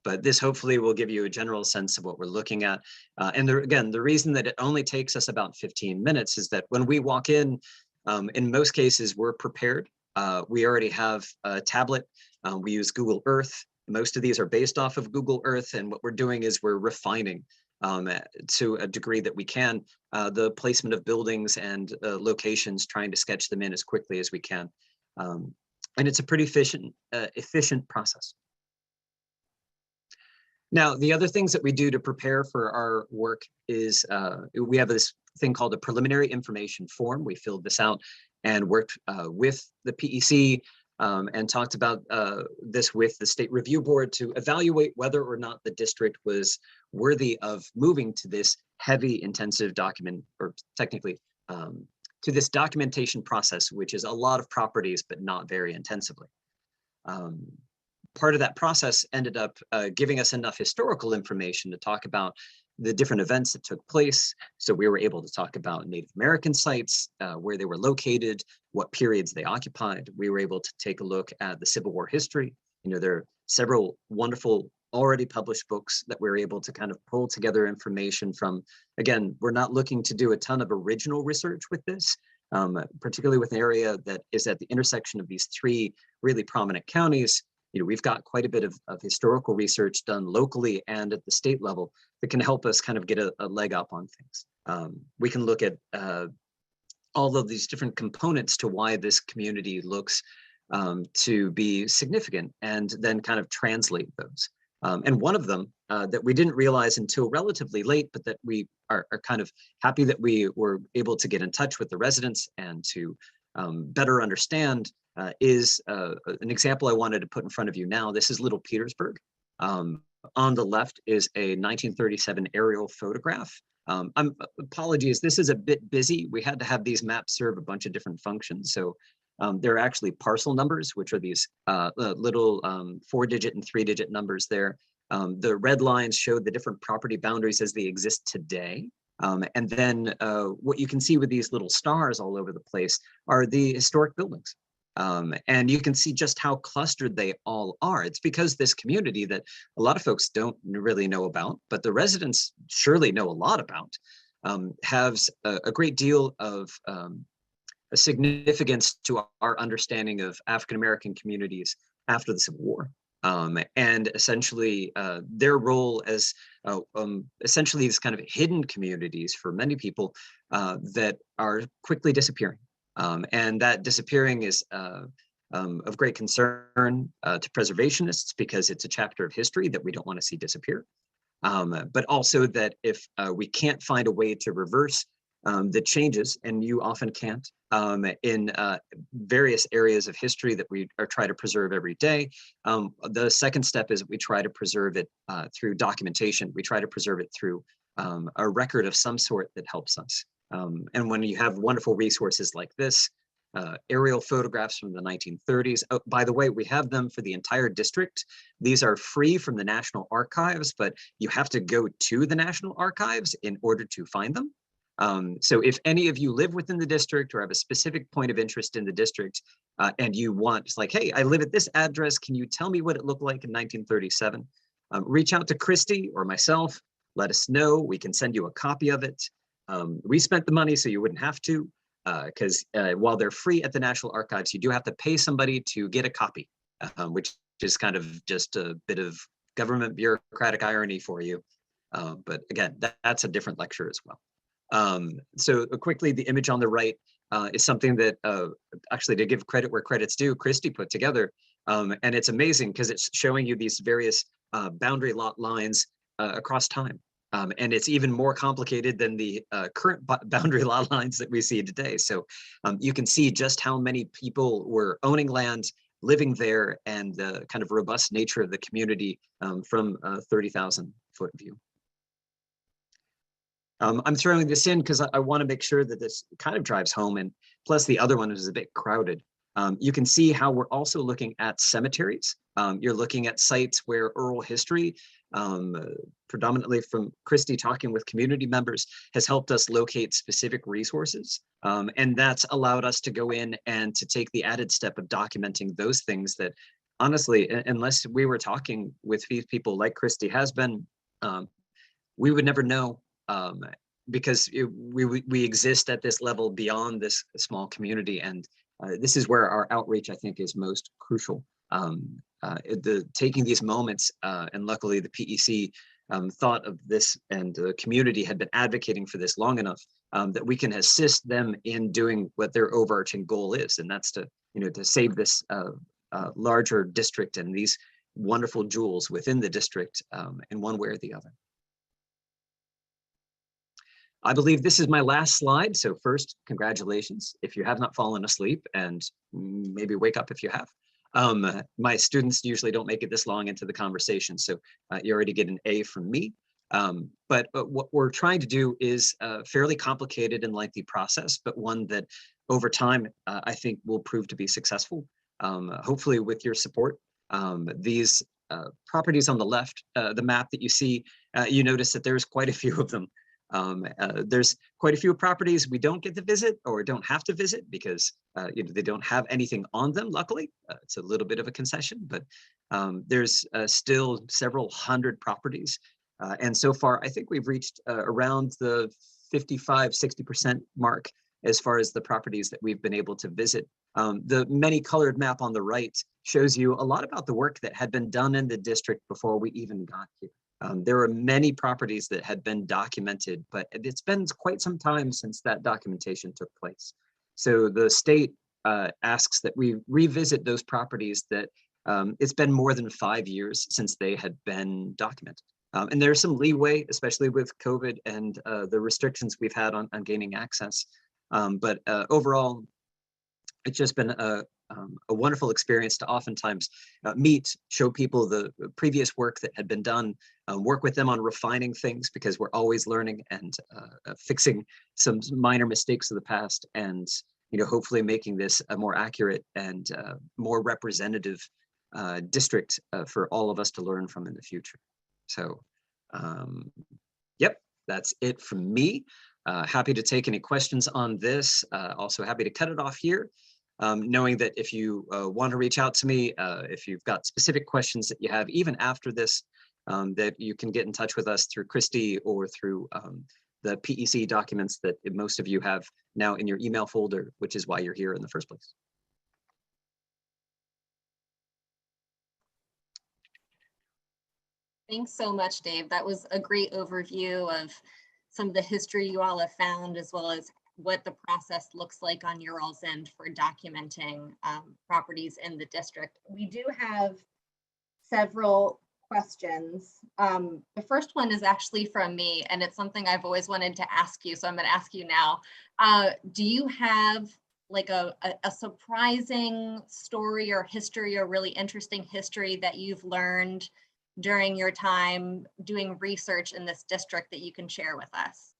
But this hopefully will give you a general sense of what we're looking at. And again, the reason that it only takes us about 15 minutes is that when we walk in most cases, we're prepared. We already have a tablet. We use Google Earth. Most of these are based off of Google Earth. And what we're doing is we're refining to a degree that we can the placement of buildings and locations, trying to sketch them in as quickly as we can. And it's a pretty efficient process. Now, the other things that we do to prepare for our work is we have this thing called a preliminary information form. We filled this out and worked with the PEC and talked about this with the State Review Board to evaluate whether or not the district was worthy of moving to this heavy intensive document, or technically to this documentation process, which is a lot of properties, but not very intensively. Part of that process ended up giving us enough historical information to talk about the different events that took place. So we were able to talk about Native American sites, where they were located, what periods they occupied. We were able to take a look at the Civil War history. You know, there are several wonderful already published books that we're able to kind of pull together information from. Again, we're not looking to do a ton of original research with this, particularly with an area that is at the intersection of these three really prominent counties. You know, we've got quite a bit of historical research done locally and at the state level that can help us kind of get a leg up on things. We can look at all of these different components to why this community looks to be significant, and then kind of translate those. And one of them that we didn't realize until relatively late, but that we are kind of happy that we were able to get in touch with the residents and to better understand is an example I wanted to put in front of you now. This is Little Petersburg. On the left is a 1937 aerial photograph. Apologies, this is a bit busy. We had to have these maps serve a bunch of different functions. So there are actually parcel numbers, which are these little 4-digit and 3-digit numbers there. The red lines show the different property boundaries as they exist today. And then what you can see with these little stars all over the place are the historic buildings. And you can see just how clustered they all are. It's because this community that a lot of folks don't really know about, but the residents surely know a lot about, has a great deal of a significance to our understanding of African-American communities after the Civil War. And essentially their role as essentially these kind of hidden communities for many people that are quickly disappearing. And that disappearing is of great concern to preservationists, because it's a chapter of history that we don't want to see disappear. But also that if we can't find a way to reverse the changes, and you often can't, in various areas of history that we are trying to preserve every day, the second step is we try to preserve it through documentation. We try to preserve it through a record of some sort that helps us. And when you have wonderful resources like this, aerial photographs from the 1930s. Oh, by the way, we have them for the entire district. These are free from the National Archives, but you have to go to the National Archives in order to find them. So if any of you live within the district or have a specific point of interest in the district, and you want, it's like, hey, I live at this address, can you tell me what it looked like in 1937? Reach out to Christy or myself, let us know, we can send you a copy of it. We spent the money so you wouldn't have to, because while they're free at the National Archives, you do have to pay somebody to get a copy, which is kind of just a bit of government bureaucratic irony for you. But again, that's a different lecture as well. So quickly, the image on the right is something that actually, to give credit where credit's due, Christy put together. And it's amazing because it's showing you these various boundary lot lines across time. And it's even more complicated than the current boundary lot lines that we see today. So you can see just how many people were owning land, living there, and the kind of robust nature of the community from a 30,000-foot view. I'm throwing this in because I want to make sure that this kind of drives home, and plus the other one is a bit crowded. You can see how we're also looking at cemeteries. You're looking at sites where oral history, predominantly from Christy talking with community members, has helped us locate specific resources. And that's allowed us to go in and to take the added step of documenting those things that, honestly, unless we were talking with these people like Christy has been, we would never know, because we exist at this level beyond this small community. And this is where our outreach, I think, is most crucial. Taking these moments, and luckily the PEC thought of this, and the community had been advocating for this long enough that we can assist them in doing what their overarching goal is, and that's to save this larger district and these wonderful jewels within the district in one way or the other. I believe this is my last slide. So first, congratulations if you have not fallen asleep, and maybe wake up if you have. My students usually don't make it this long into the conversation, so you already get an A from me. But what we're trying to do is a fairly complicated and lengthy process, but one that over time I think will prove to be successful. Hopefully with your support. These properties on the left, the map that you see, you notice that there's quite a few of them. There's quite a few properties we don't get to visit or don't have to visit because they don't have anything on them, luckily. It's a little bit of a concession, but there's still several hundred properties. And so far, I think we've reached around the 55–60% mark as far as the properties that we've been able to visit. The many colored map on the right shows you a lot about the work that had been done in the district before we even got here. There were many properties that had been documented, but it's been quite some time since that documentation took place. So the state asks that we revisit those properties that it's been more than 5 years since they had been documented. And there's some leeway, especially with COVID and the restrictions we've had on gaining access. But overall, it's just been a wonderful experience to oftentimes meet, show people the previous work that had been done, work with them on refining things because we're always learning and fixing some minor mistakes of the past, and hopefully making this a more accurate and more representative district for all of us to learn from in the future. So, yep, that's it from me. Happy to take any questions on this. Also happy to cut it off here. Knowing that if you want to reach out to me, if you've got specific questions that you have, even after this, that you can get in touch with us through Christy or through the PEC documents that most of you have now in your email folder, which is why you're here in the first place. Thanks so much, Dave. That was a great overview of some of the history you all have found, as well as what the process looks like on your all's end for documenting properties in the district. We do have several questions. The first one is actually from me, and it's something I've always wanted to ask you, so I'm going to ask you now. Do you have like a surprising story or history, or really interesting history that you've learned during your time doing research in this district that you can share with us?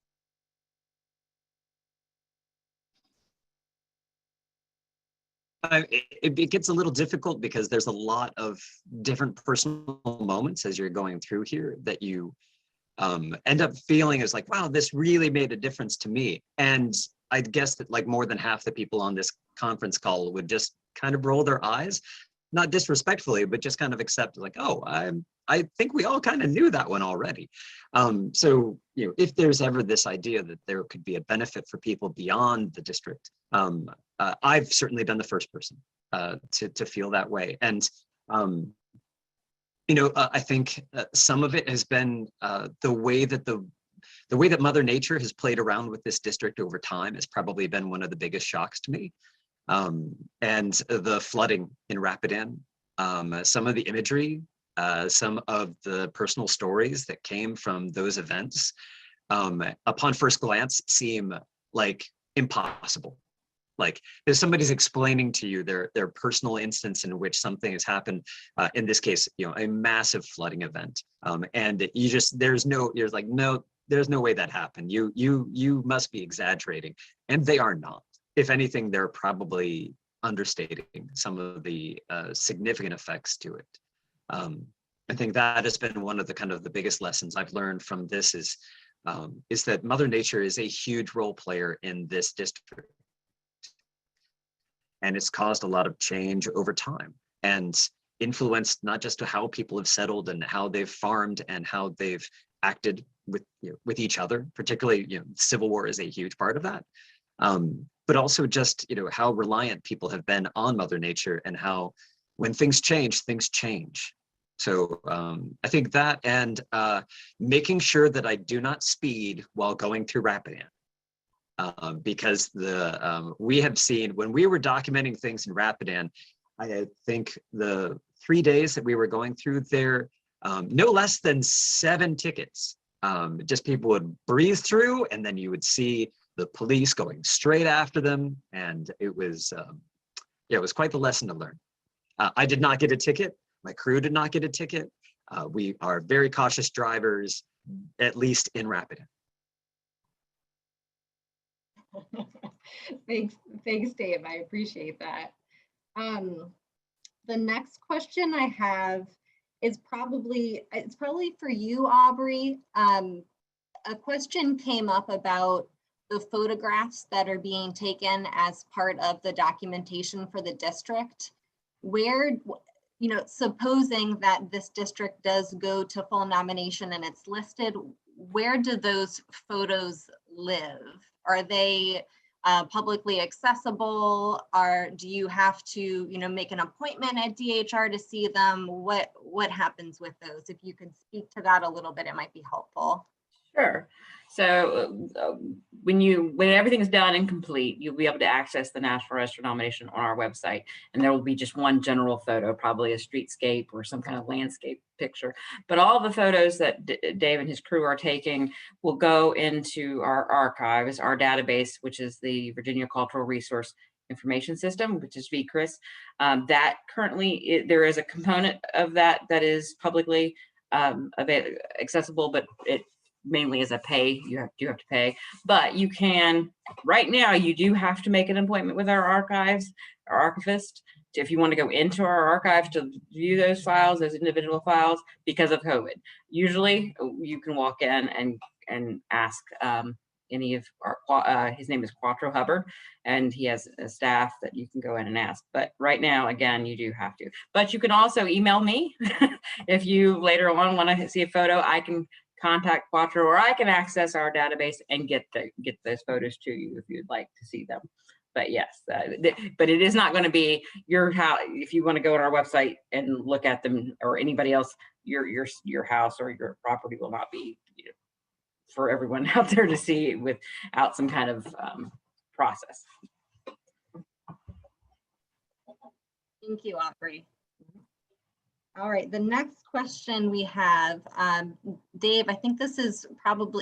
It gets a little difficult because there's a lot of different personal moments as you're going through here that you end up feeling as like, wow, this really made a difference to me. And I guess that like more than half the people on this conference call would just kind of roll their eyes, not disrespectfully, but just kind of accept like, oh, I think we all kind of knew that one already. So, if there's ever this idea that there could be a benefit for people beyond the district, I've certainly been the first person to feel that way. And, I think some of it has been the way that Mother Nature has played around with this district over time has probably been one of the biggest shocks to me. And the flooding in Rapidan, some of the imagery, some of the personal stories that came from those events, upon first glance seem like impossible. Like if somebody's explaining to you their personal instance in which something has happened, in this case, a massive flooding event, and there's no way that happened. You must be exaggerating, and they are not. If anything, they're probably understating some of the significant effects to it. I think that has been one of the biggest lessons I've learned from this is that Mother Nature is a huge role player in this district. And it's caused a lot of change over time and influenced not just to how people have settled and how they've farmed and how they've acted with each other, particularly, Civil War is a huge part of that. But also just, how reliant people have been on Mother Nature and how when things change, things change. So I think that and making sure that I do not speed while going through Rapidan. Because we have seen when we were documenting things in Rapidan, I think the 3 days that we were going through there, no less than 7 tickets Just people would breeze through, and then you would see the police going straight after them. And it was, yeah, it was quite the lesson to learn. I did not get a ticket. My crew did not get a ticket. We are very cautious drivers, at least in Rapidan. Thanks, Dave. I appreciate that. The next question I have is it's probably for you, Aubrey. A question came up about the photographs that are being taken as part of the documentation for the district. Where, you know, supposing that this district does go to full nomination and it's listed, where do those photos live? Are they publicly accessible? Do you have to, you know, make an appointment at DHR to see them? What happens with those? If you could speak to that a little bit, it might be helpful. Sure. So when everything is done and complete, you'll be able to access the National Register nomination on our website, and there will be just one general photo, probably a streetscape or some kind of landscape picture. But all the photos that Dave and his crew are taking will go into our archives, our database, which is the Virginia Cultural Resource Information System, which is VCRIS. That currently, there is a component of that is publicly accessible, but it mainly as a pay, you have to pay. But you can, right now, you do have to make an appointment with our archives, our archivist, if you want to go into our archives to view those files, those individual files, because of COVID. Usually you can walk in and ask any of our, his name is Quattro Hubbard, and he has a staff that you can go in and ask. But right now, again, you do have to. But you can also email me if you later on want to see a photo. I can contact Quattro, or I can access our database and get those photos to you if you'd like to see them. But yes, but it is not going to be your house. If you want to go on our website and look at them, or anybody else, your house or your property will not be, you know, for everyone out there to see without some kind of process. Thank you, Aubrey. All right, the next question we have, Dave, I think this is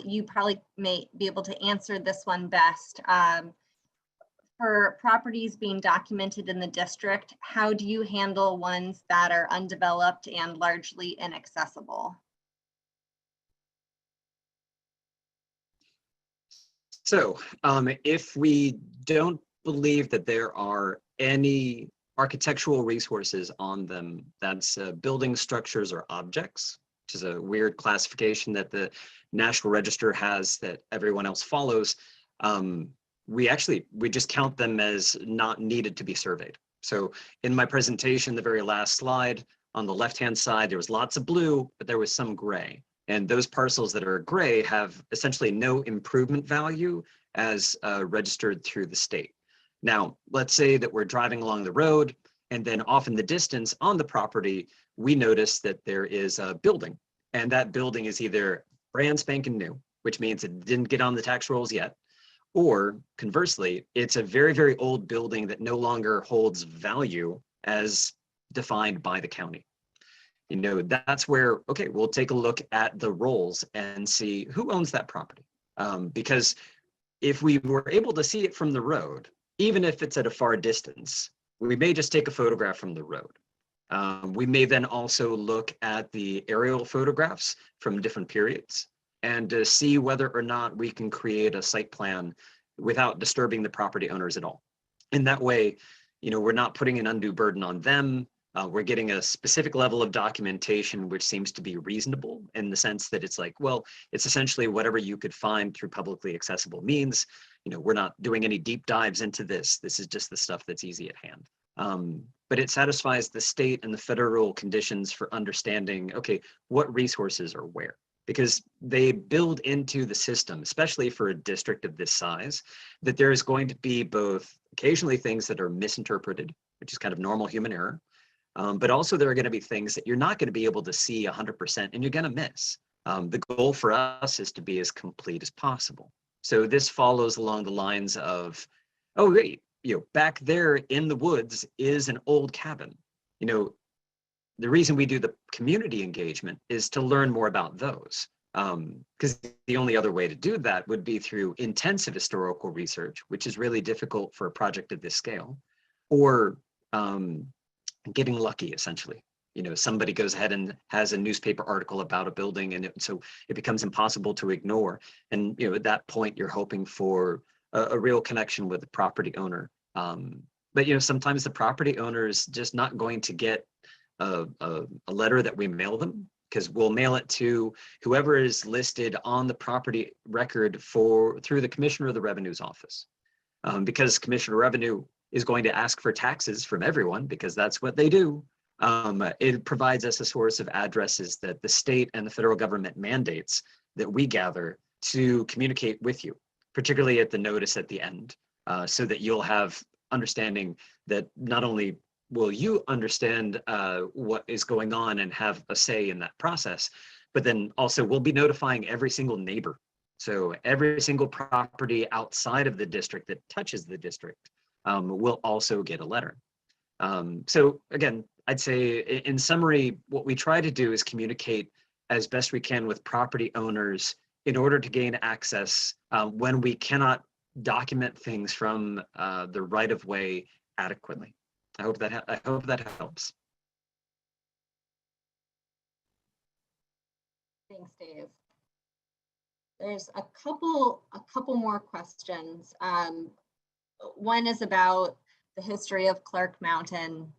you probably may be able to answer this one best. For properties being documented in the district, how do you handle ones that are undeveloped and largely inaccessible? So if we don't believe that there are any architectural resources on them, that's building structures or objects, which is a weird classification that the National Register has that everyone else follows. We just count them as not needed to be surveyed. So in my presentation, the very last slide, on the left-hand side, there was lots of blue, but there was some gray. And those parcels that are gray have essentially no improvement value as registered through the state. Now, let's say that we're driving along the road, and then off in the distance on the property, we notice that there is a building, and that building is either brand spanking new, which means it didn't get on the tax rolls yet, or conversely, it's a very, very old building that no longer holds value as defined by the county. You know, that's where, okay, we'll take a look at the rolls and see who owns that property. Because if we were able to see it from the road, even if it's at a far distance, we may just take a photograph from the road. We may then also look at the aerial photographs from different periods and to see whether or not we can create a site plan without disturbing the property owners at all. In that way, you know, we're not putting an undue burden on them. We're getting a specific level of documentation which seems to be reasonable in the sense that it's like, well, it's essentially whatever you could find through publicly accessible means. You know, we're not doing any deep dives into this. This is just the stuff that's easy at hand. But it satisfies the state and the federal conditions for understanding, okay, what resources are where, because they build into the system, especially for a district of this size, that there is going to be both occasionally things that are misinterpreted, which is kind of normal human error, but also there are going to be things that you're not going to be able to see 100% and you're going to miss. The goal for us is to be as complete as possible. So this follows along the lines of, oh, wait, you know, back there in the woods is an old cabin. You know, the reason we do the community engagement is to learn more about those. Because the only other way to do that would be through intensive historical research, which is really difficult for a project of this scale, or getting lucky, essentially. You know, somebody goes ahead and has a newspaper article about a building, and so it becomes impossible to ignore. And you know, at that point, you're hoping for a real connection with the property owner. But you know, sometimes the property owner is just not going to get a letter that we mail them, because we'll mail it to whoever is listed on the property record through the Commissioner of the Revenue's office. Because Commissioner of Revenue is going to ask for taxes from everyone, because that's what they do. It provides us a source of addresses that the state and the federal government mandates that we gather to communicate with you, particularly at the notice at the end, so that you'll have understanding that not only will you understand what is going on and have a say in that process, but then also we'll be notifying every single neighbor. So every single property outside of the district that touches the district will also get a letter. So again, I'd say in summary, what we try to do is communicate as best we can with property owners in order to gain access when we cannot document things from the right of way adequately. I hope that helps. Thanks, Dave. There's a couple more questions. One is about the history of Clark Mountain,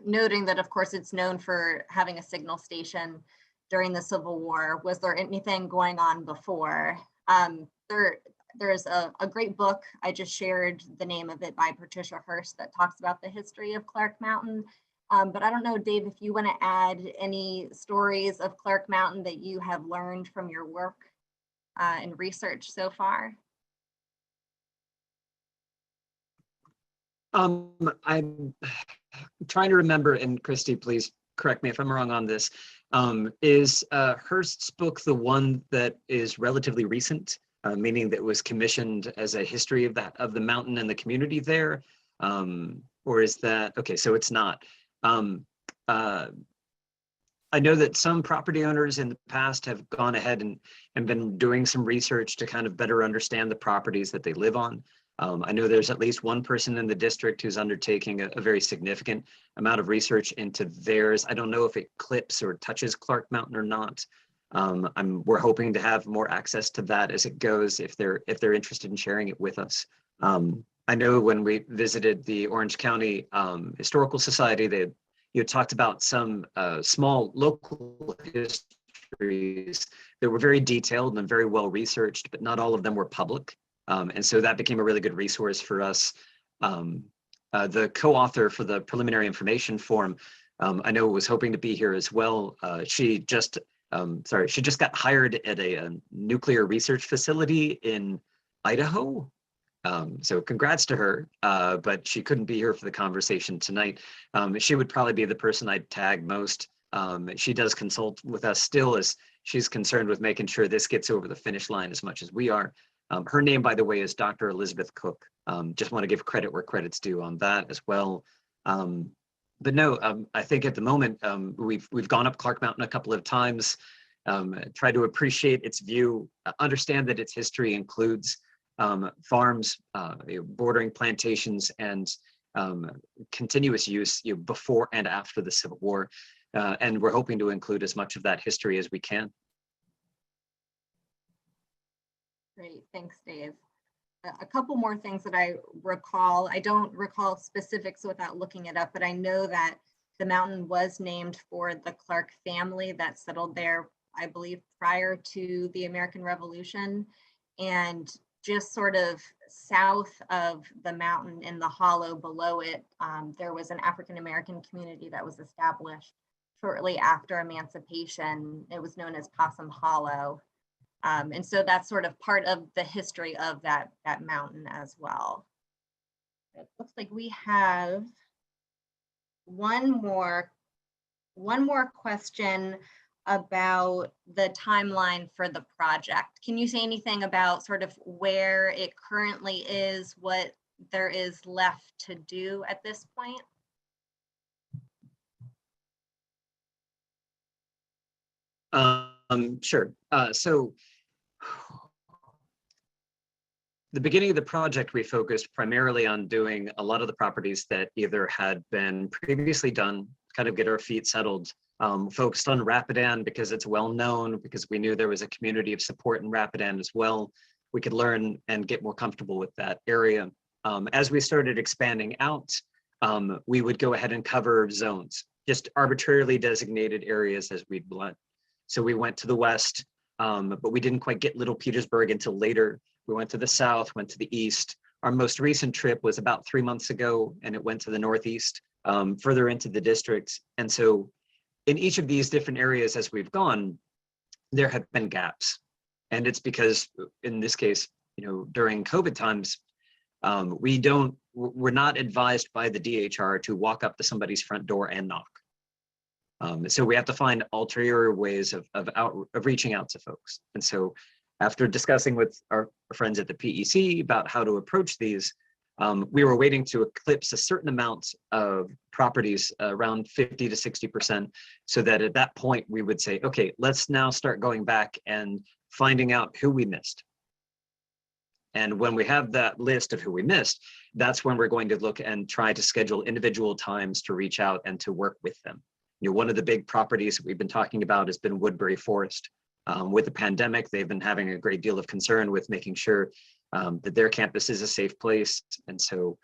noting that, of course, it's known for having a signal station during the Civil War. Was there anything going on before? There's a great book, I just shared the name of it, by Patricia Hearst, that talks about the history of Clark Mountain. But I don't know, Dave, if you want to add any stories of Clark Mountain that you have learned from your work and research so far. I'm trying to remember, and Christy, please correct me if I'm wrong on this. Is Hearst's book the one that is relatively recent, meaning that was commissioned as a history of the mountain and the community there? Or is that, okay, so it's not. I know that some property owners in the past have gone ahead and been doing some research to kind of better understand the properties that they live on. I know there's at least one person in the district who's undertaking a very significant amount of research into theirs. I don't know if it clips or touches Clark Mountain or not. We're hoping to have more access to that as it goes, if they're interested in sharing it with us. I know when we visited the Orange County Historical Society, they talked about some small local histories that were very detailed and very well researched, but not all of them were public. And so that became a really good resource for us. The co-author for the preliminary information form, I know was hoping to be here as well. She just got hired at a nuclear research facility in Idaho. So congrats to her, but she couldn't be here for the conversation tonight. She would probably be the person I'd tag most. She does consult with us still, as she's concerned with making sure this gets over the finish line as much as we are. Her name, by the way, is Dr. Elizabeth Cook. Just want to give credit where credit's due on that as well. But no, I think at the moment, we've gone up Clark Mountain a couple of times, try to appreciate its view, understand that its history includes farms, bordering plantations, and continuous use before and after the Civil War. And we're hoping to include as much of that history as we can. Great, thanks, Dave. A couple more things that I recall. I don't recall specifics without looking it up, but I know that the mountain was named for the Clark family that settled there, I believe, prior to the American Revolution. And just sort of south of the mountain in the hollow below it, there was an African-American community that was established shortly after emancipation. It was known as Possum Hollow. And so that's sort of part of the history of that mountain as well. It looks like we have one more question about the timeline for the project. Can you say anything about sort of where it currently is, what there is left to do at this point? Sure. So the beginning of the project, we focused primarily on doing a lot of the properties that either had been previously done, kind of get our feet settled, focused on Rapidan because it's well known, because we knew there was a community of support in Rapidan as well. We could learn and get more comfortable with that area. As we started expanding out, we would go ahead and cover zones, just arbitrarily designated areas as we'd want. So we went to the west, but we didn't quite get Little Petersburg until later. We went to the south, went to the east. Our most recent trip was about 3 months ago, and it went to the northeast, further into the district. And so in each of these different areas as we've gone, there have been gaps. And it's because in this case, during COVID times, we're not advised by the DHR to walk up to somebody's front door and knock. So we have to find ulterior ways of reaching out to folks. And so after discussing with our friends at the PEC about how to approach these, we were waiting to eclipse a certain amount of properties, around 50 to 60%, so that at that point we would say, okay, let's now start going back and finding out who we missed. And when we have that list of who we missed, that's when we're going to look and try to schedule individual times to reach out and to work with them. One of the big properties that we've been talking about has been Woodbury Forest. With the pandemic, they've been having a great deal of concern with making sure that their campus is a safe place. And so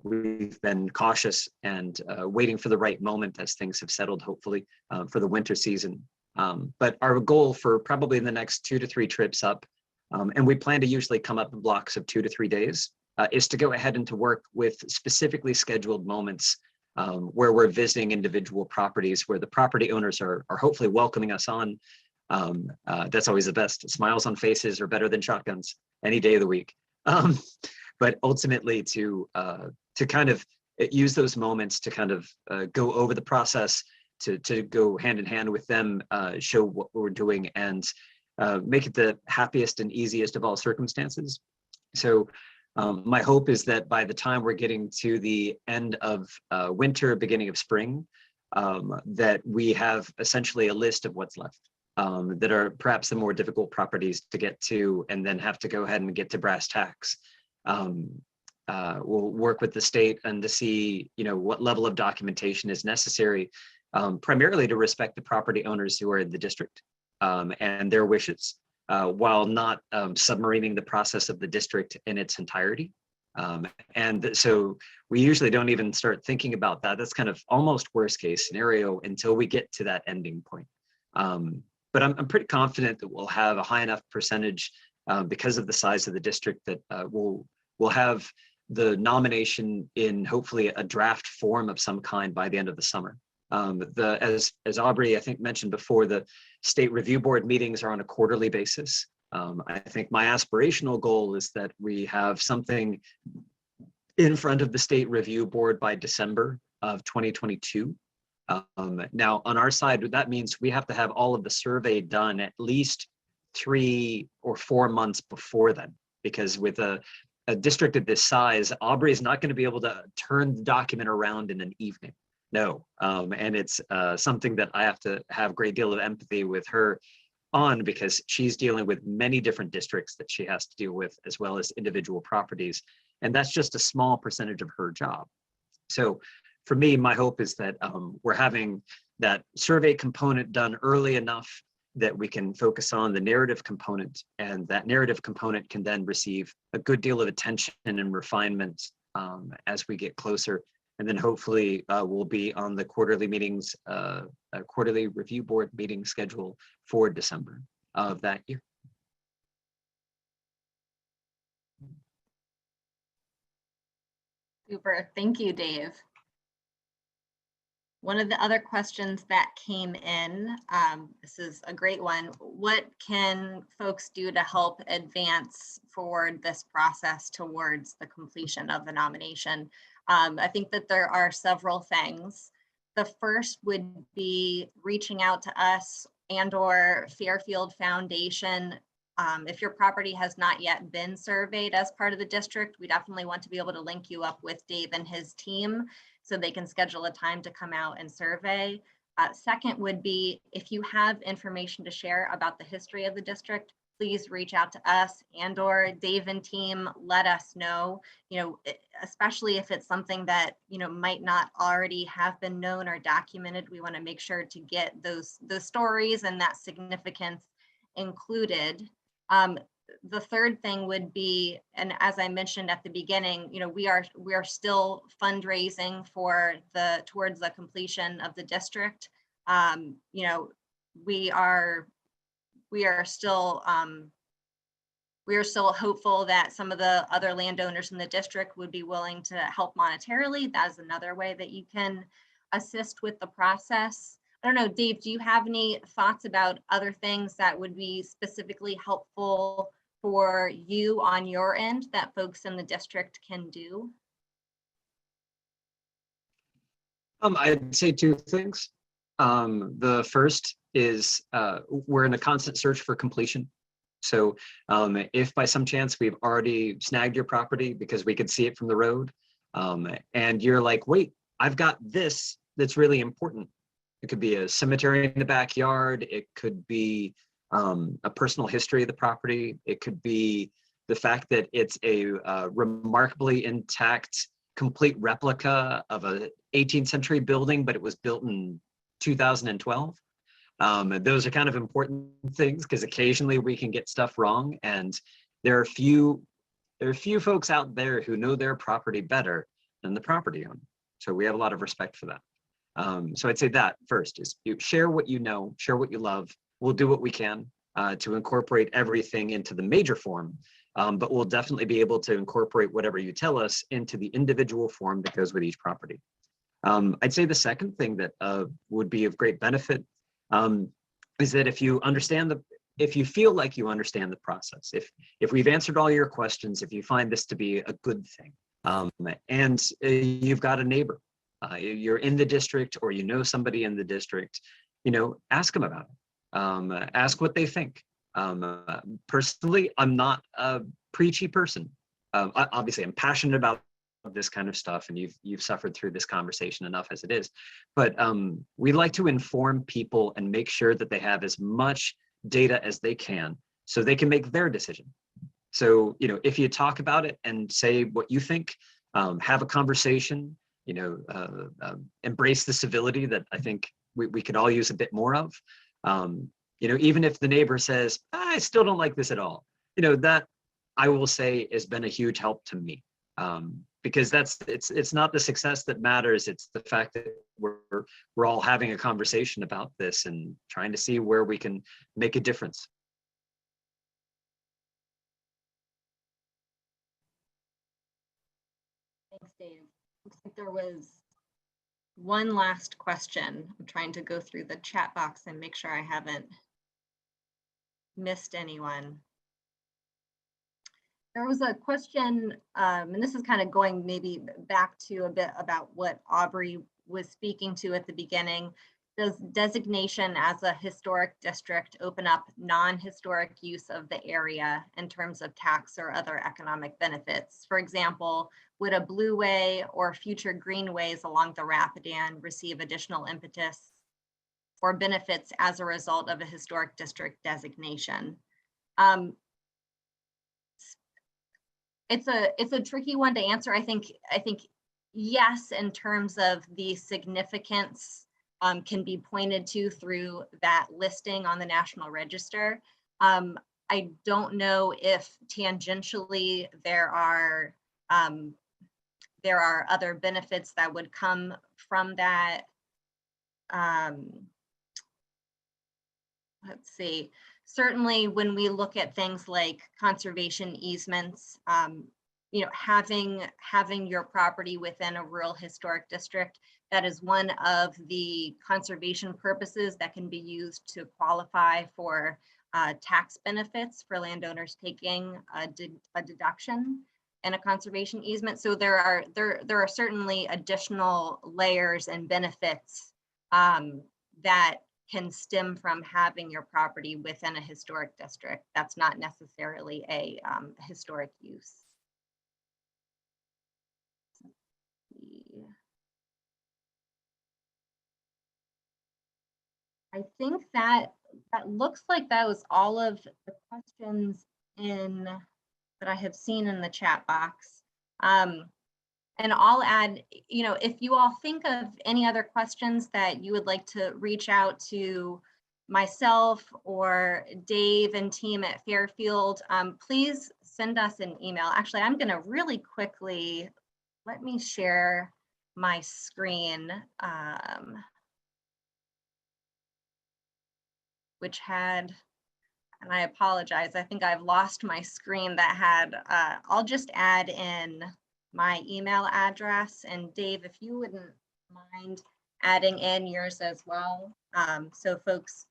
we've been cautious and waiting for the right moment as things have settled, hopefully, for the winter season. But our goal for probably the next 2 to 3 trips up, and we plan to usually come up in blocks of 2 to 3 days, is to go ahead and to work with specifically scheduled moments where we're visiting individual properties, where the property owners are hopefully welcoming us on. That's always the best. Smiles on faces are better than shotguns any day of the week. But ultimately to kind of use those moments to kind of go over the process, to go hand in hand with them, show what we're doing, and make it the happiest and easiest of all circumstances. So my hope is that by the time we're getting to the end of winter, beginning of spring, that we have essentially a list of what's left, that are perhaps the more difficult properties to get to, and then have to go ahead and get to brass tacks. We'll work with the state and to see, what level of documentation is necessary, primarily to respect the property owners who are in the district and their wishes, while not submarining the process of the district in its entirety. And so we usually don't even start thinking about that. That's kind of almost worst case scenario until we get to that ending point. But I'm pretty confident that we'll have a high enough percentage because of the size of the district that we'll have the nomination in hopefully a draft form of some kind by the end of the summer. As Aubrey, I think, mentioned before, the state review board meetings are on a quarterly basis. I think my aspirational goal is that we have something in front of the state review board by December of 2022. Now, on our side, that means we have to have all of the survey done at least 3 or 4 months before then, because with a district of this size, Aubrey is not going to be able to turn the document around in an evening. No, and it's something that I have to have a great deal of empathy with her on, because she's dealing with many different districts that she has to deal with, as well as individual properties. And that's just a small percentage of her job. So for me, my hope is that we're having that survey component done early enough that we can focus on the narrative component, and that narrative component can then receive a good deal of attention and refinement as we get closer. And then hopefully we'll be on the quarterly meetings, a quarterly review board meeting schedule for December of that year. Super, thank you, Dave. One of the other questions that came in, this is a great one. What can folks do to help advance forward this process towards the completion of the nomination? I think that there are several things. The first would be reaching out to us and/or Fairfield Foundation. If your property has not yet been surveyed as part of the district, we definitely want to be able to link you up with Dave and his team so they can schedule a time to come out and survey. Second would be, if you have information to share about the history of the district, please reach out to us and/or Dave and team. Let us know, especially if it's something that, might not already have been known or documented. We want to make sure to get those stories and that significance included. The third thing would be, and as I mentioned at the beginning, we are still fundraising towards the completion of the district. We are still hopeful that some of the other landowners in the district would be willing to help monetarily. That is another way that you can assist with the process. I don't know, Dave, do you have any thoughts about other things that would be specifically helpful for you on your end that folks in the district can do? I'd say two things. The first is we're in a constant search for completion. So if by some chance we've already snagged your property because we could see it from the road, and you're like, wait, I've got this that's really important. It could be a cemetery in the backyard. It could be a personal history of the property. It could be the fact that it's a remarkably intact, complete replica of a 18th century building, but it was built in 2012. Those are kind of important things because occasionally we can get stuff wrong, and there are few folks out there who know their property better than the property owner. So we have a lot of respect for that. So I'd say that first is you share what you know, share what you love. We'll do what we can to incorporate everything into the major form, but we'll definitely be able to incorporate whatever you tell us into the individual form that goes with each property. I'd say the second thing that would be of great benefit is that if you feel like you understand the process, if we've answered all your questions, if you find this to be a good thing, and you've got a neighbor, you're in the district or you know somebody in the district, ask them about it. Ask what they think. Personally, I'm not a preachy person. Obviously, I'm passionate about this kind of stuff, and you've suffered through this conversation enough as it is. But we like to inform people and make sure that they have as much data as they can so they can make their decision. So, if you talk about it and say what you think, have a conversation, embrace the civility that I think we could all use a bit more of. Even if the neighbor says, I still don't like this at all, that I will say has been a huge help to me. Because it's not the success that matters, it's the fact that we're all having a conversation about this and trying to see where we can make a difference. Thanks, Dave. Looks like there was one last question. I'm trying to go through the chat box and make sure I haven't missed anyone. There was a question, and this is kind of going maybe back to a bit about what Aubrey was speaking to at the beginning. Does designation as a historic district open up non-historic use of the area in terms of tax or other economic benefits? For example, would a blueway or future greenways along the Rapidan receive additional impetus or benefits as a result of a historic district designation? It's a tricky one to answer. I think yes, in terms of the significance can be pointed to through that listing on the National Register. I don't know if tangentially there are other benefits that would come from that. Let's see. Certainly, when we look at things like conservation easements, having your property within a rural historic district, that is one of the conservation purposes that can be used to qualify for tax benefits for landowners taking a deduction in a conservation easement. So there are certainly additional layers and benefits that can stem from having your property within a historic district. That's not necessarily a historic use. I think that looks like that was all of the questions that I have seen in the chat box. And I'll add, if you all think of any other questions that you would like to reach out to myself or Dave and team at Fairfield, please send us an email. Actually, I'm going to really quickly, let me share my screen, which had, and I apologize, I think I've lost my screen that had, I'll just add in my email address, and Dave, if you wouldn't mind adding in yours as well, so folks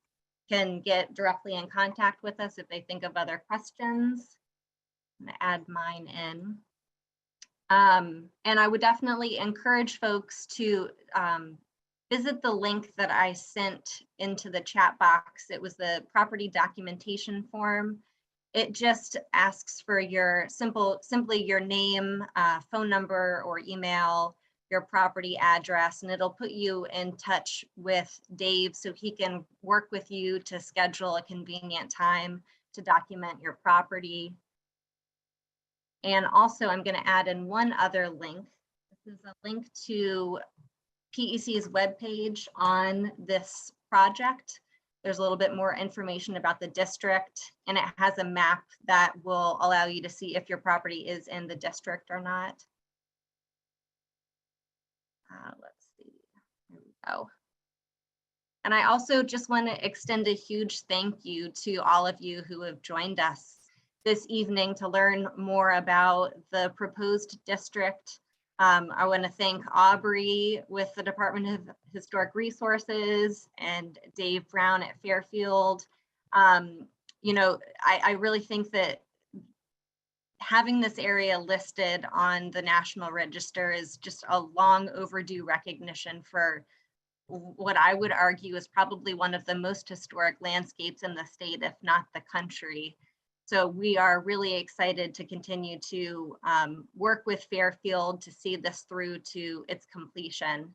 can get directly in contact with us if they think of other questions. I'm gonna add mine in. And I would definitely encourage folks to visit the link that I sent into the chat box. It was the property documentation form. It just asks for your simply your name, phone number or email, your property address, and it'll put you in touch with Dave so he can work with you to schedule a convenient time to document your property. And also I'm going to add in one other link. This is a link to PEC's webpage on this project. There's a little bit more information about the district, and it has a map that will allow you to see if your property is in the district or not. Let's see, here we go. And I also just want to extend a huge thank you to all of you who have joined us this evening to learn more about the proposed district. I want to thank Aubrey with the Department of Historic Resources and Dave Brown at Fairfield. I really think that having this area listed on the National Register is just a long overdue recognition for what I would argue is probably one of the most historic landscapes in the state, if not the country. So we are really excited to continue to work with Fairfield to see this through to its completion.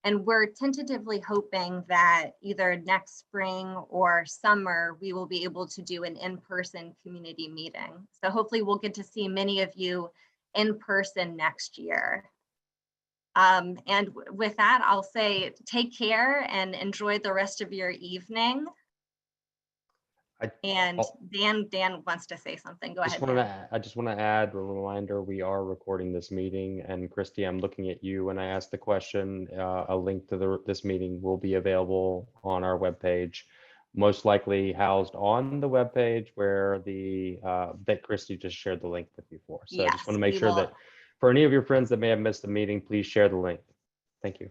And we're tentatively hoping that either next spring or summer, we will be able to do an in-person community meeting. So hopefully we'll get to see many of you in person next year. And with that, I'll say take care and enjoy the rest of your evening. And Dan wants to say something. Go ahead. I just want to add a reminder, we are recording this meeting, and Christy, I'm looking at you when I asked the question. A link to this meeting will be available on our webpage, most likely housed on the webpage where that Christy just shared the link with you for. So yes, I just want to make sure that for any of your friends that may have missed the meeting, please share the link. Thank you.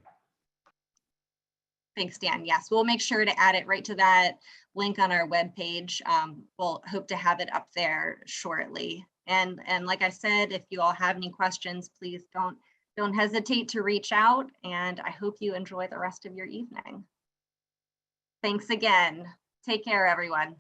Thanks, Dan. Yes, we'll make sure to add it right to that link on our webpage. We'll hope to have it up there shortly. And like I said, if you all have any questions, please don't hesitate to reach out. And I hope you enjoy the rest of your evening. Thanks again. Take care, everyone.